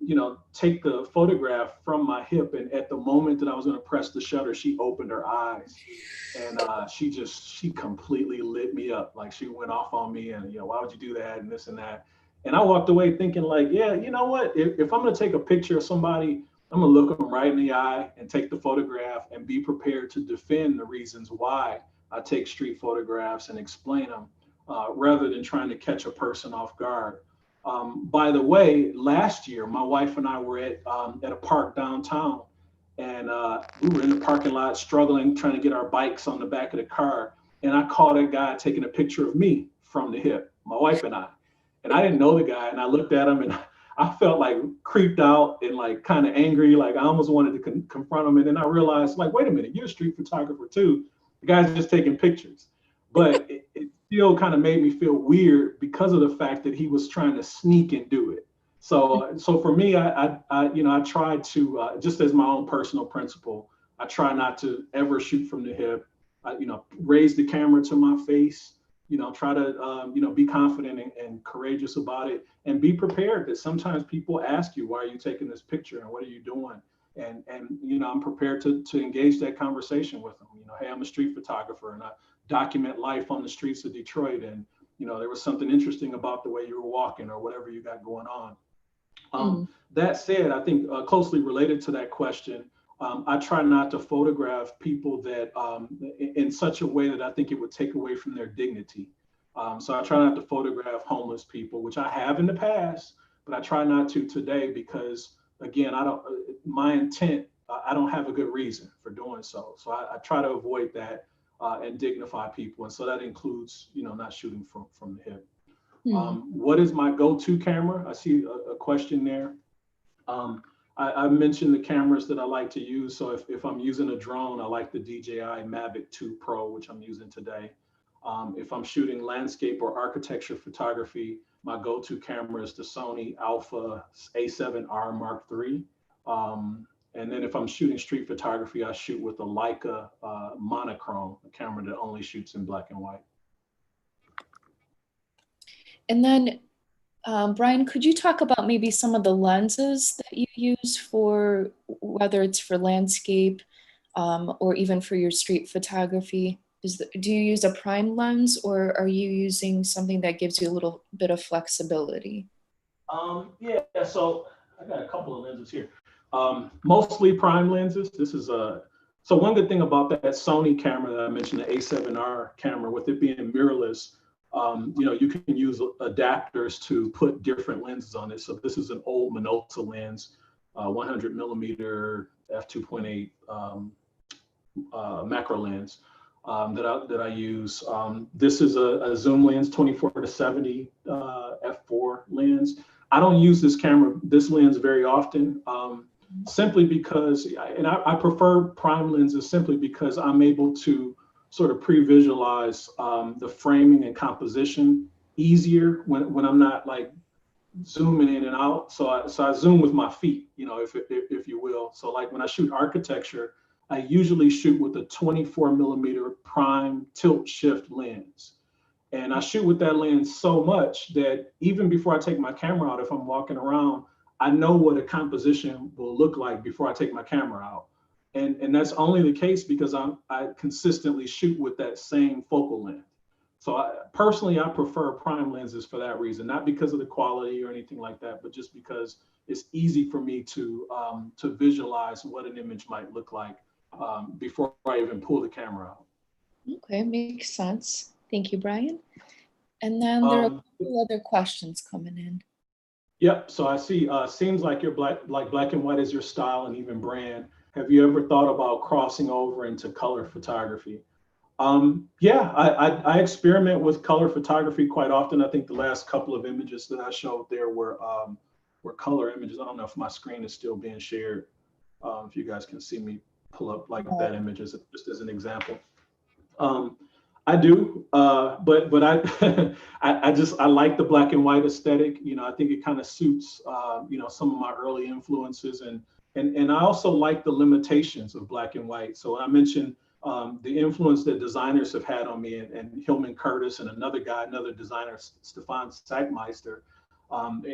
take the photograph from my hip, and at the moment that I was going to press the shutter, she opened her eyes, and she completely lit me up. Like, she went off on me, and why would you do that, and this and that. And I walked away thinking, like, yeah, you know what? If I'm going to take a picture of somebody, I'm going to look them right in the eye and take the photograph and be prepared to defend the reasons why I take street photographs and explain them, rather than trying to catch a person off guard. By the way, last year, my wife and I were at a park downtown, and we were in the parking lot struggling, trying to get our bikes on the back of the car. And I caught a guy taking a picture of me from the hip, my wife and I. And I didn't know the guy, and I looked at him, and I felt like creeped out and like kind of angry. Like, I almost wanted to confront him. And then I realized, like, wait a minute, you're a street photographer too. The guy's just taking pictures. But it still kind of made me feel weird because of the fact that he was trying to sneak and do it. So for me, I try to, just as my own personal principle, I try not to ever shoot from the hip. Raise the camera to my face. Try to, be confident and courageous about it, and be prepared that sometimes people ask you, why are you taking this picture and what are you doing? And I'm prepared to engage that conversation with them. Hey, I'm a street photographer and I document life on the streets of Detroit. And, there was something interesting about the way you were walking or whatever you got going on. That said, I think closely related to that question, I try not to photograph people that in such a way that I think it would take away from their dignity. So I try not to photograph homeless people, which I have in the past, but I try not to today because, again, my intent, I don't have a good reason for doing so. So I try to avoid that and dignify people. And so that includes, not shooting from the hip. What is my go-to camera? I see a question there. I mentioned the cameras that I like to use. So if I'm using a drone, I like the DJI Mavic 2 Pro, which I'm using today. If I'm shooting landscape or architecture photography, my go-to camera is the Sony Alpha A7R Mark III. And then if I'm shooting street photography, I shoot with a Leica monochrome, a camera that only shoots in black and white. And then, Brian, could you talk about maybe some of the lenses that you use for, whether it's for landscape or even for your street photography? Do you use a prime lens, or are you using something that gives you a little bit of flexibility? Yeah, so I got a couple of lenses here. Mostly prime lenses. So one good thing about that Sony camera that I mentioned, the A7R camera, with it being mirrorless, you can use adapters to put different lenses on it. So this is an old Minolta lens, 100 millimeter f2.8 macro lens that I use. This is a zoom lens, 24 to 70 f4 lens. I don't use this lens very often, simply because, and I prefer prime lenses simply because I'm able to sort of pre-visualize the framing and composition easier when I'm not like zooming in and out. So I zoom with my feet, if you will. So like when I shoot architecture, I usually shoot with a 24 millimeter prime tilt shift lens. And I shoot with that lens so much that even before I take my camera out, if I'm walking around, I know what a composition will look like before I take my camera out. And that's only the case because I consistently shoot with that same focal length. So personally, I prefer prime lenses for that reason, not because of the quality or anything like that, but just because it's easy for me to visualize what an image might look like before I even pull the camera out. Okay, makes sense. Thank you, Brian. And then there are a couple other questions coming in. Yep. So I see. Seems like you're black and white is your style and even brand. Have you ever thought about crossing over into color photography? Yeah, I experiment with color photography quite often. I think the last couple of images that I showed there were color images. I don't know if my screen is still being shared. If you guys can see me pull up like that image just as an example. I do, but I like the black and white aesthetic. You know, I think it kind of suits some of my early influences, and I also like the limitations of black and white. So I mentioned the influence that designers have had on me, and Hillman Curtis and another designer, Stefan Sackmeister.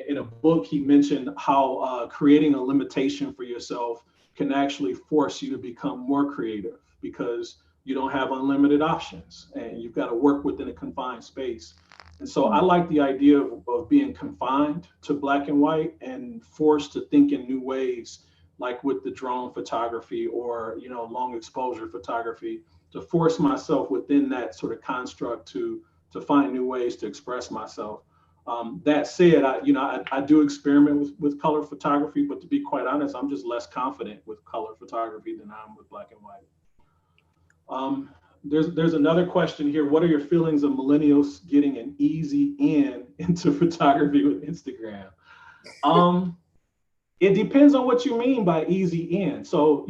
In a book, he mentioned how creating a limitation for yourself can actually force you to become more creative, because you don't have unlimited options and you've got to work within a confined space. And so I like the idea of being confined to black and white and forced to think in new ways, like with the drone photography or, long exposure photography, to force myself within that sort of construct to find new ways to express myself. That said, I do experiment with color photography, but to be quite honest, I'm just less confident with color photography than I am with black and white. There's another question here. What are your feelings of millennials getting an easy into photography with Instagram? It depends on what you mean by easy in. So,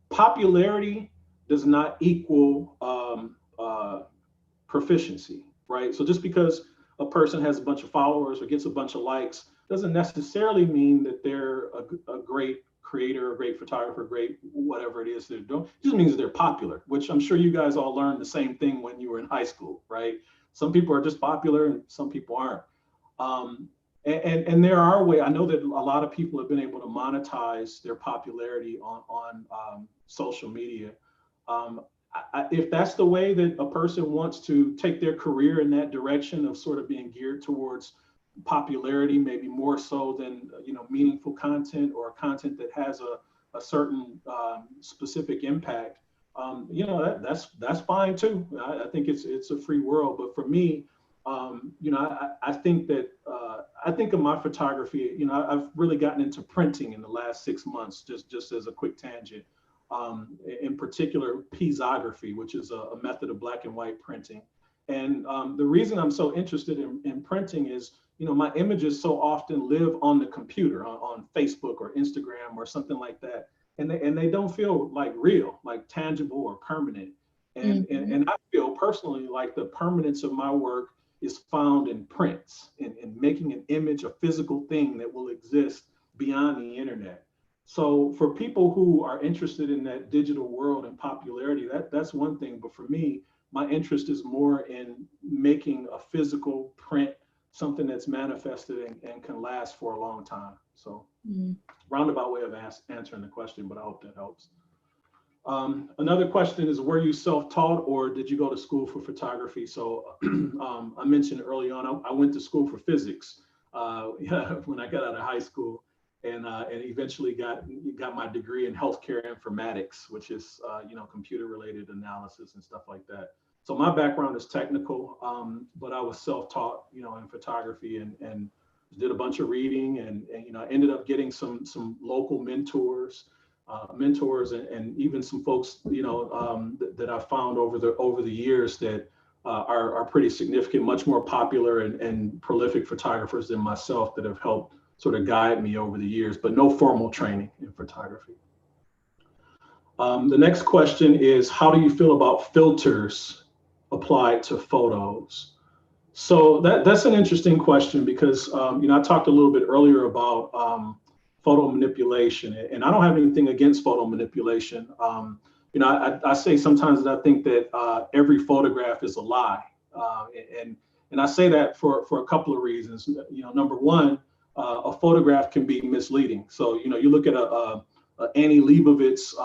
popularity does not equal proficiency, right? So just because a person has a bunch of followers or gets a bunch of likes doesn't necessarily mean that they're a great creator, a great photographer, great whatever it is they're doing. It just means they're popular, which I'm sure you guys all learned the same thing when you were in high school, right? Some people are just popular and some people aren't. And there are ways. I know that a lot of people have been able to monetize their popularity on social media. If that's the way that a person wants to take their career in that direction of sort of being geared towards popularity, maybe more so than meaningful content or content that has a certain specific impact, that's fine too. I think it's a free world. But for me, I think that I think of my photography. I've really gotten into printing in the last 6 months, just as a quick tangent. In particular, piezography, which is a method of black and white printing. And the reason I'm so interested in printing is, my images so often live on the computer, on Facebook or Instagram or something like that. And they don't feel like real, like tangible or permanent. And I feel personally like the permanence of my work is found in prints, in making an image a physical thing that will exist beyond the internet. So for people who are interested in that digital world and popularity, that's one thing. But for me, my interest is more in making a physical print, something that's manifested and can last for a long time. So roundabout way of answering the question, but I hope that helps. Another question is, were you self-taught or did you go to school for photography? So I mentioned early on, I went to school for physics when I got out of high school, and eventually got my degree in healthcare informatics, which is computer-related analysis and stuff like that. So my background is technical, but I was self-taught, in photography and did a bunch of reading, and I ended up getting some local mentors and even some folks that I found over the years that are pretty significant, much more popular and prolific photographers than myself that have helped sort of guide me over the years, but no formal training in photography. The next question is, how do you feel about filters applied to photos? So that's an interesting question because I talked a little bit earlier about photo manipulation, and I don't have anything against photo manipulation. I say sometimes that I think that every photograph is a lie, and I say that for a couple of reasons. Number one, a photograph can be misleading. So you look at a Annie Leibovitz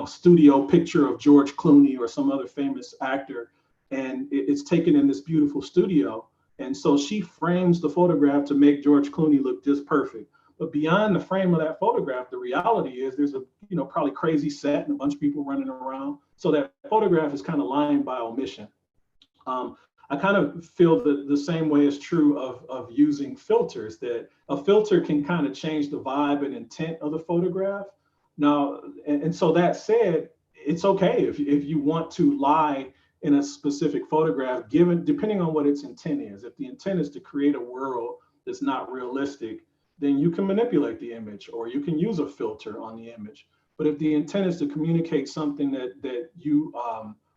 studio picture of George Clooney or some other famous actor, and it's taken in this beautiful studio, and so she frames the photograph to make George Clooney look just perfect. But beyond the frame of that photograph, the reality is there's a probably crazy set and a bunch of people running around. So that photograph is kind of lying by omission. I kind of feel that the same way is true of using filters, that a filter can kind of change the vibe and intent of the photograph. Now, and so that said, it's okay if you want to lie in a specific photograph, depending on what its intent is. If the intent is to create a world that's not realistic, then you can manipulate the image or you can use a filter on the image. But if the intent is to communicate something that you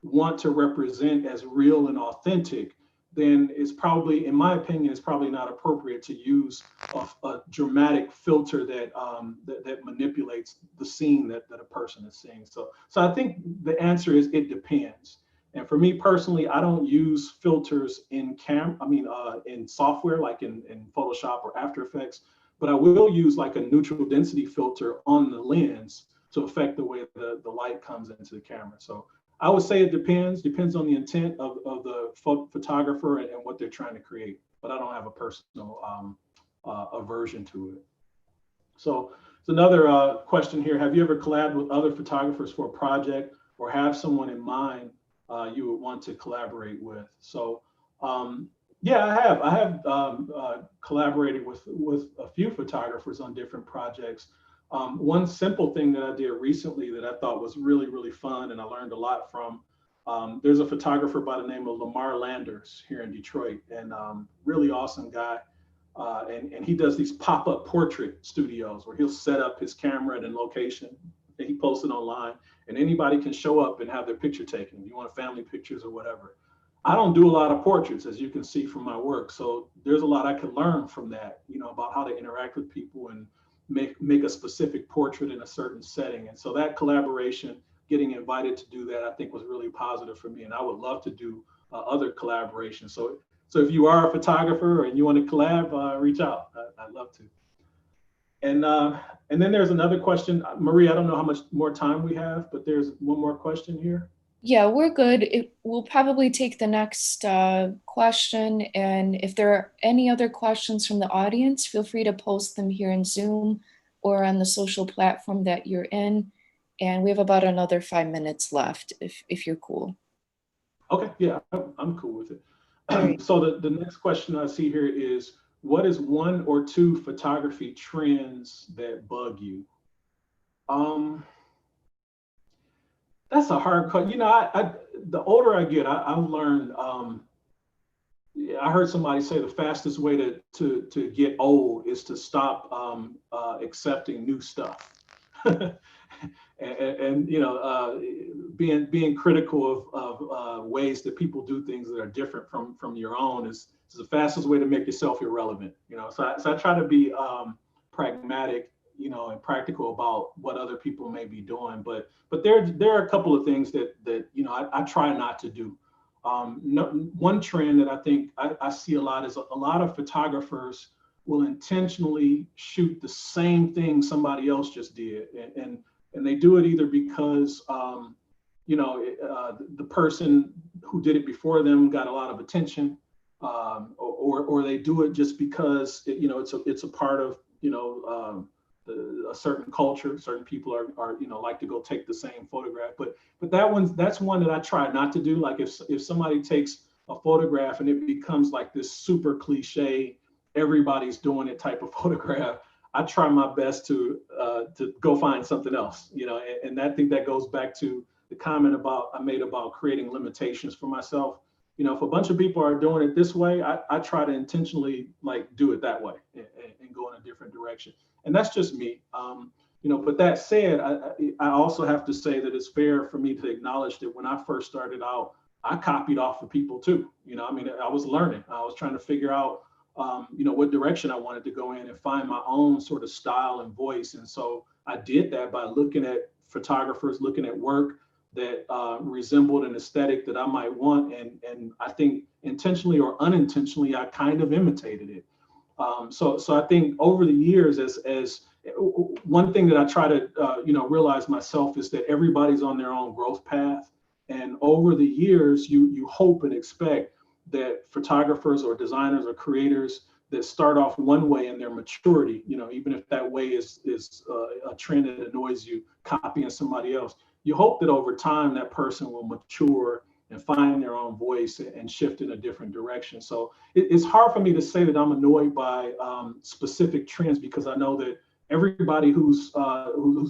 want to represent as real and authentic, then it's probably, in my opinion, it's probably not appropriate to use a dramatic filter that, that manipulates the scene that a person is seeing. So I think the answer is it depends. And for me personally, I don't use filters in in software like in Photoshop or After Effects, but I will use like a neutral density filter on the lens to affect the way the light comes into the camera. So I would say it depends on the intent of the photographer and what they're trying to create, but I don't have a personal aversion to it. So it's another question here. Have you ever collabed with other photographers for a project or have someone in mind you would want to collaborate with? So yeah, I have collaborated with a few photographers on different projects. One simple thing that I did recently that I thought was really, really fun and I learned a lot from, there's a photographer by the name of Lamar Landers here in Detroit, and really awesome guy. And he does these pop-up portrait studios where he'll set up his camera at a location and he posts it online and anybody can show up and have their picture taken. If you want family pictures or whatever. I don't do a lot of portraits, as you can see from my work. So there's a lot I can learn from that, you know, about how to interact with people and make a specific portrait in a certain setting. And so that collaboration, getting invited to do that, I think was really positive for me. And I would love to do other collaborations. So if you are a photographer and you want to collab, reach out. I'd love to. And then there's another question. Marie, I don't know how much more time we have, but there's one more question here. Yeah, we're good. We'll probably take the next question. And if there are any other questions from the audience, feel free to post them here in Zoom or on the social platform that you're in. And we have about another 5 minutes left if you're cool. Okay, yeah, I'm cool with it. Right. So the next question I see here is, what is 1 or 2 photography trends that bug you? That's a hard question. You know, the older I get, I've learned. I heard somebody say the fastest way to get old is to stop accepting new stuff, and you know, being critical of ways that people do things that are different from your own is the fastest way to make yourself irrelevant. You know, so I try to be pragmatic, you know, and practical about what other people may be doing. But there are a couple of things that you know, I try not to do. One trend that I think I see a lot is a lot of photographers will intentionally shoot the same thing somebody else just did. And they do it either because, you know, the person who did it before them got a lot of attention, or they do it just because, you know, it's a part of, you know, a certain culture. Certain people are you know, like to go take the same photograph, but that's one that I try not to do. Like if somebody takes a photograph and it becomes like this super cliche, everybody's doing it type of photograph, I try my best to go find something else, you know. And I think that goes back to the comment I made about creating limitations for myself. You know, if a bunch of people are doing it this way, I try to intentionally like do it that way and go in a different direction. And that's just me. You know, but that said, I also have to say that it's fair for me to acknowledge that when I first started out, I copied off of people too. You know, I mean, I was learning. I was trying to figure out, you know, what direction I wanted to go in and find my own sort of style and voice. And so I did that by looking at photographers, looking at work that resembled an aesthetic that I might want. And I think intentionally or unintentionally, I kind of imitated it. So I think over the years, as one thing that I try to you know, realize myself is that everybody's on their own growth path, and over the years, you hope and expect that photographers or designers or creators that start off one way in their maturity, you know, even if that way is a trend that annoys you, copying somebody else, you hope that over time that person will mature and find their own voice and shift in a different direction. So it's hard for me to say that I'm annoyed by specific trends, because I know that everybody who's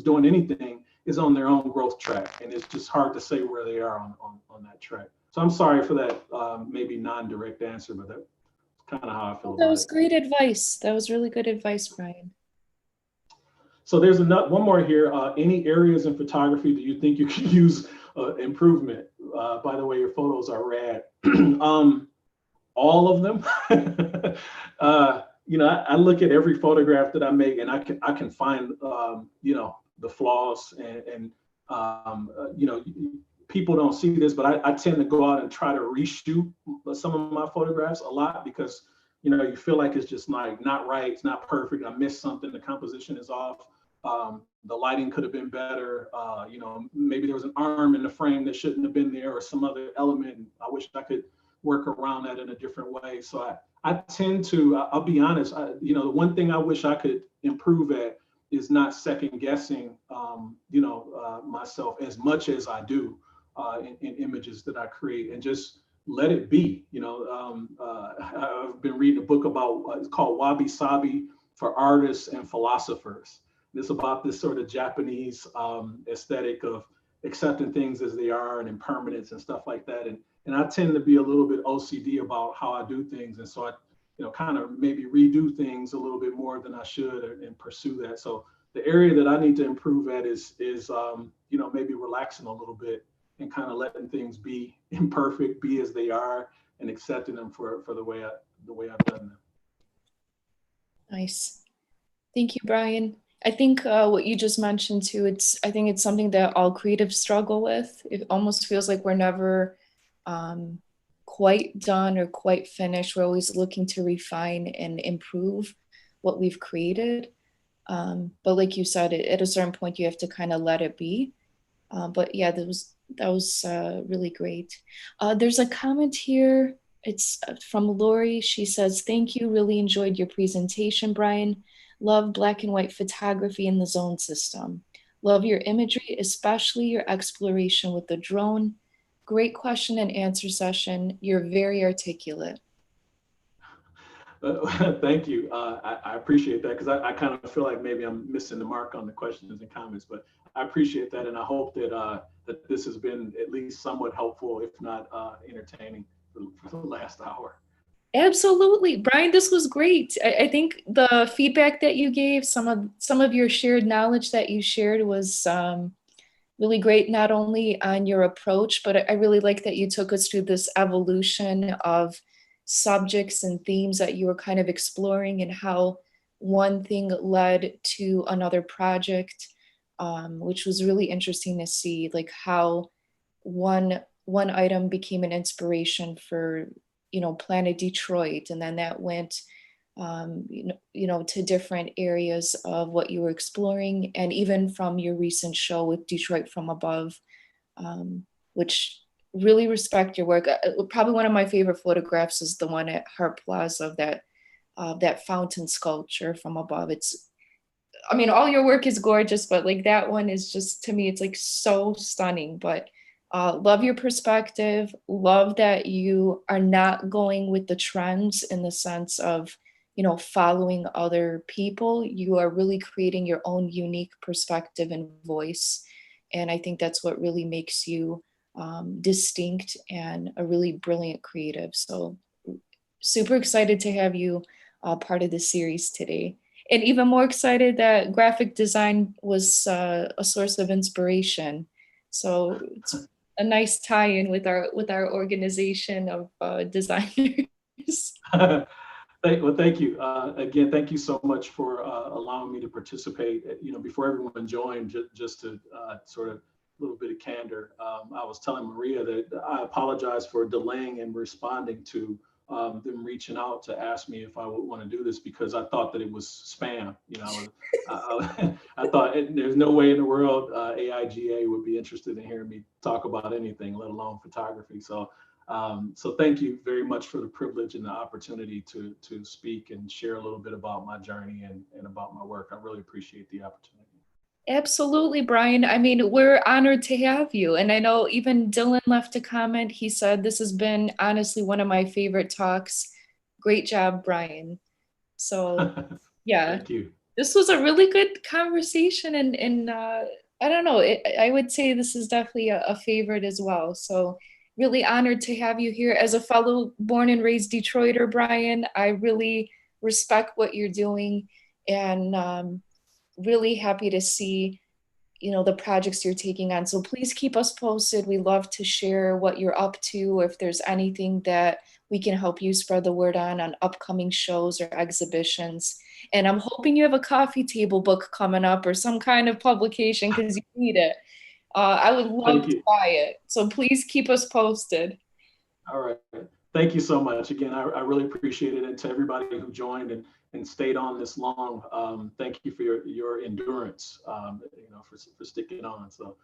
doing anything is on their own growth track, and it's just hard to say where they are on that track. So I'm sorry for that maybe non-direct answer, but that's kind of how I feel about it. That was great advice. That was really good advice, Brian. So there's one more here. Any areas in photography do you think you could use improvement? By the way, your photos are rad. All of them. I look at every photograph that I make, and I can find the flaws, and people don't see this, but I tend to go out and try to reshoot some of my photographs a lot, because you feel like it's just like not right, it's not perfect, I missed something, the composition is off, the lighting could have been better, maybe there was an arm in the frame that shouldn't have been there, or some other element, and I wish I could work around that in a different way. So I tend to, I'll be honest, the one thing I wish I could improve at is not second guessing, myself as much as I do in images that I create, and just let it be. I've been reading a book about, it's called Wabi Sabi for Artists and Philosophers. It's about this sort of Japanese aesthetic of accepting things as they are and impermanence and stuff like that. And I tend to be a little bit OCD about how I do things. And so I, kind of maybe redo things a little bit more than I should, and pursue that. So the area that I need to improve at is maybe relaxing a little bit and kind of letting things be imperfect, be as they are, and accepting them for the way I've done them. Nice. Thank you, Brian. I think what you just mentioned too, I think it's something that all creatives struggle with. It almost feels like we're never quite done or quite finished. We're always looking to refine and improve what we've created. But like you said, at a certain point, you have to kind of let it be. But yeah, that was really great. There's a comment here. It's from Lori. She says, "Thank you. Really enjoyed your presentation, Brian. Love black and white photography in the zone system. Love your imagery, especially your exploration with the drone. Great question and answer session. You're very articulate." Thank you. I appreciate that, because I kind of feel like maybe I'm missing the mark on the questions and comments, but I appreciate that. And I hope that this has been at least somewhat helpful, if not entertaining for the last hour. Absolutely, Brian, this was great. I think the feedback that you gave, some of your shared knowledge that you shared was really great, not only on your approach, but I really like that you took us through this evolution of subjects and themes that you were kind of exploring, and how one thing led to another project, which was really interesting to see, like how one item became an inspiration for Planet Detroit, and then that went to different areas of what you were exploring, and even from your recent show with Detroit from Above, which really respect your work. Probably one of my favorite photographs is the one at Hart Plaza of that fountain sculpture from above. All your work is gorgeous, but like that one is just, to me, it's like so stunning. But love your perspective. Love that you are not going with the trends in the sense of, following other people. You are really creating your own unique perspective and voice. And I think that's what really makes you distinct and a really brilliant creative. So super excited to have you part of this series today. And even more excited that graphic design was a source of inspiration. So it's a nice tie-in with our organization of designers. Well, thank you. Again, thank you so much for allowing me to participate. Before everyone joined, just to sort of a little bit of candor, I was telling Maria that I apologize for delaying in responding to them reaching out to ask me if I would want to do this, because I thought that it was spam. I thought there's no way in the world AIGA would be interested in hearing me talk about anything, let alone photography. So thank you very much for the privilege and the opportunity to speak and share a little bit about my journey and about my work. I really appreciate the opportunity. Absolutely, Brian. We're honored to have you. And I know even Dylan left a comment. He said, "This has been honestly one of my favorite talks. Great job, Brian." So yeah, Thank you. This was a really good conversation. And I don't know, I would say this is definitely a favorite as well. So really honored to have you here. As a fellow born and raised Detroiter, Brian, I really respect what you're doing, and really happy to see the projects you're taking on. So please keep us posted. We love to share what you're up to, or if there's anything that we can help you spread the word on upcoming shows or exhibitions. And I'm hoping you have a coffee table book coming up or some kind of publication because you need it. I would love Thank to you. buy it. So please keep us posted. All right. Thank you so much. Again, I really appreciate it. And to everybody who joined and stayed on this long, thank you for your endurance, for sticking on. So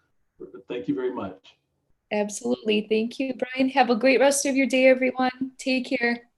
thank you very much. Absolutely. Thank you, Brian. Have a great rest of your day, everyone. Take care.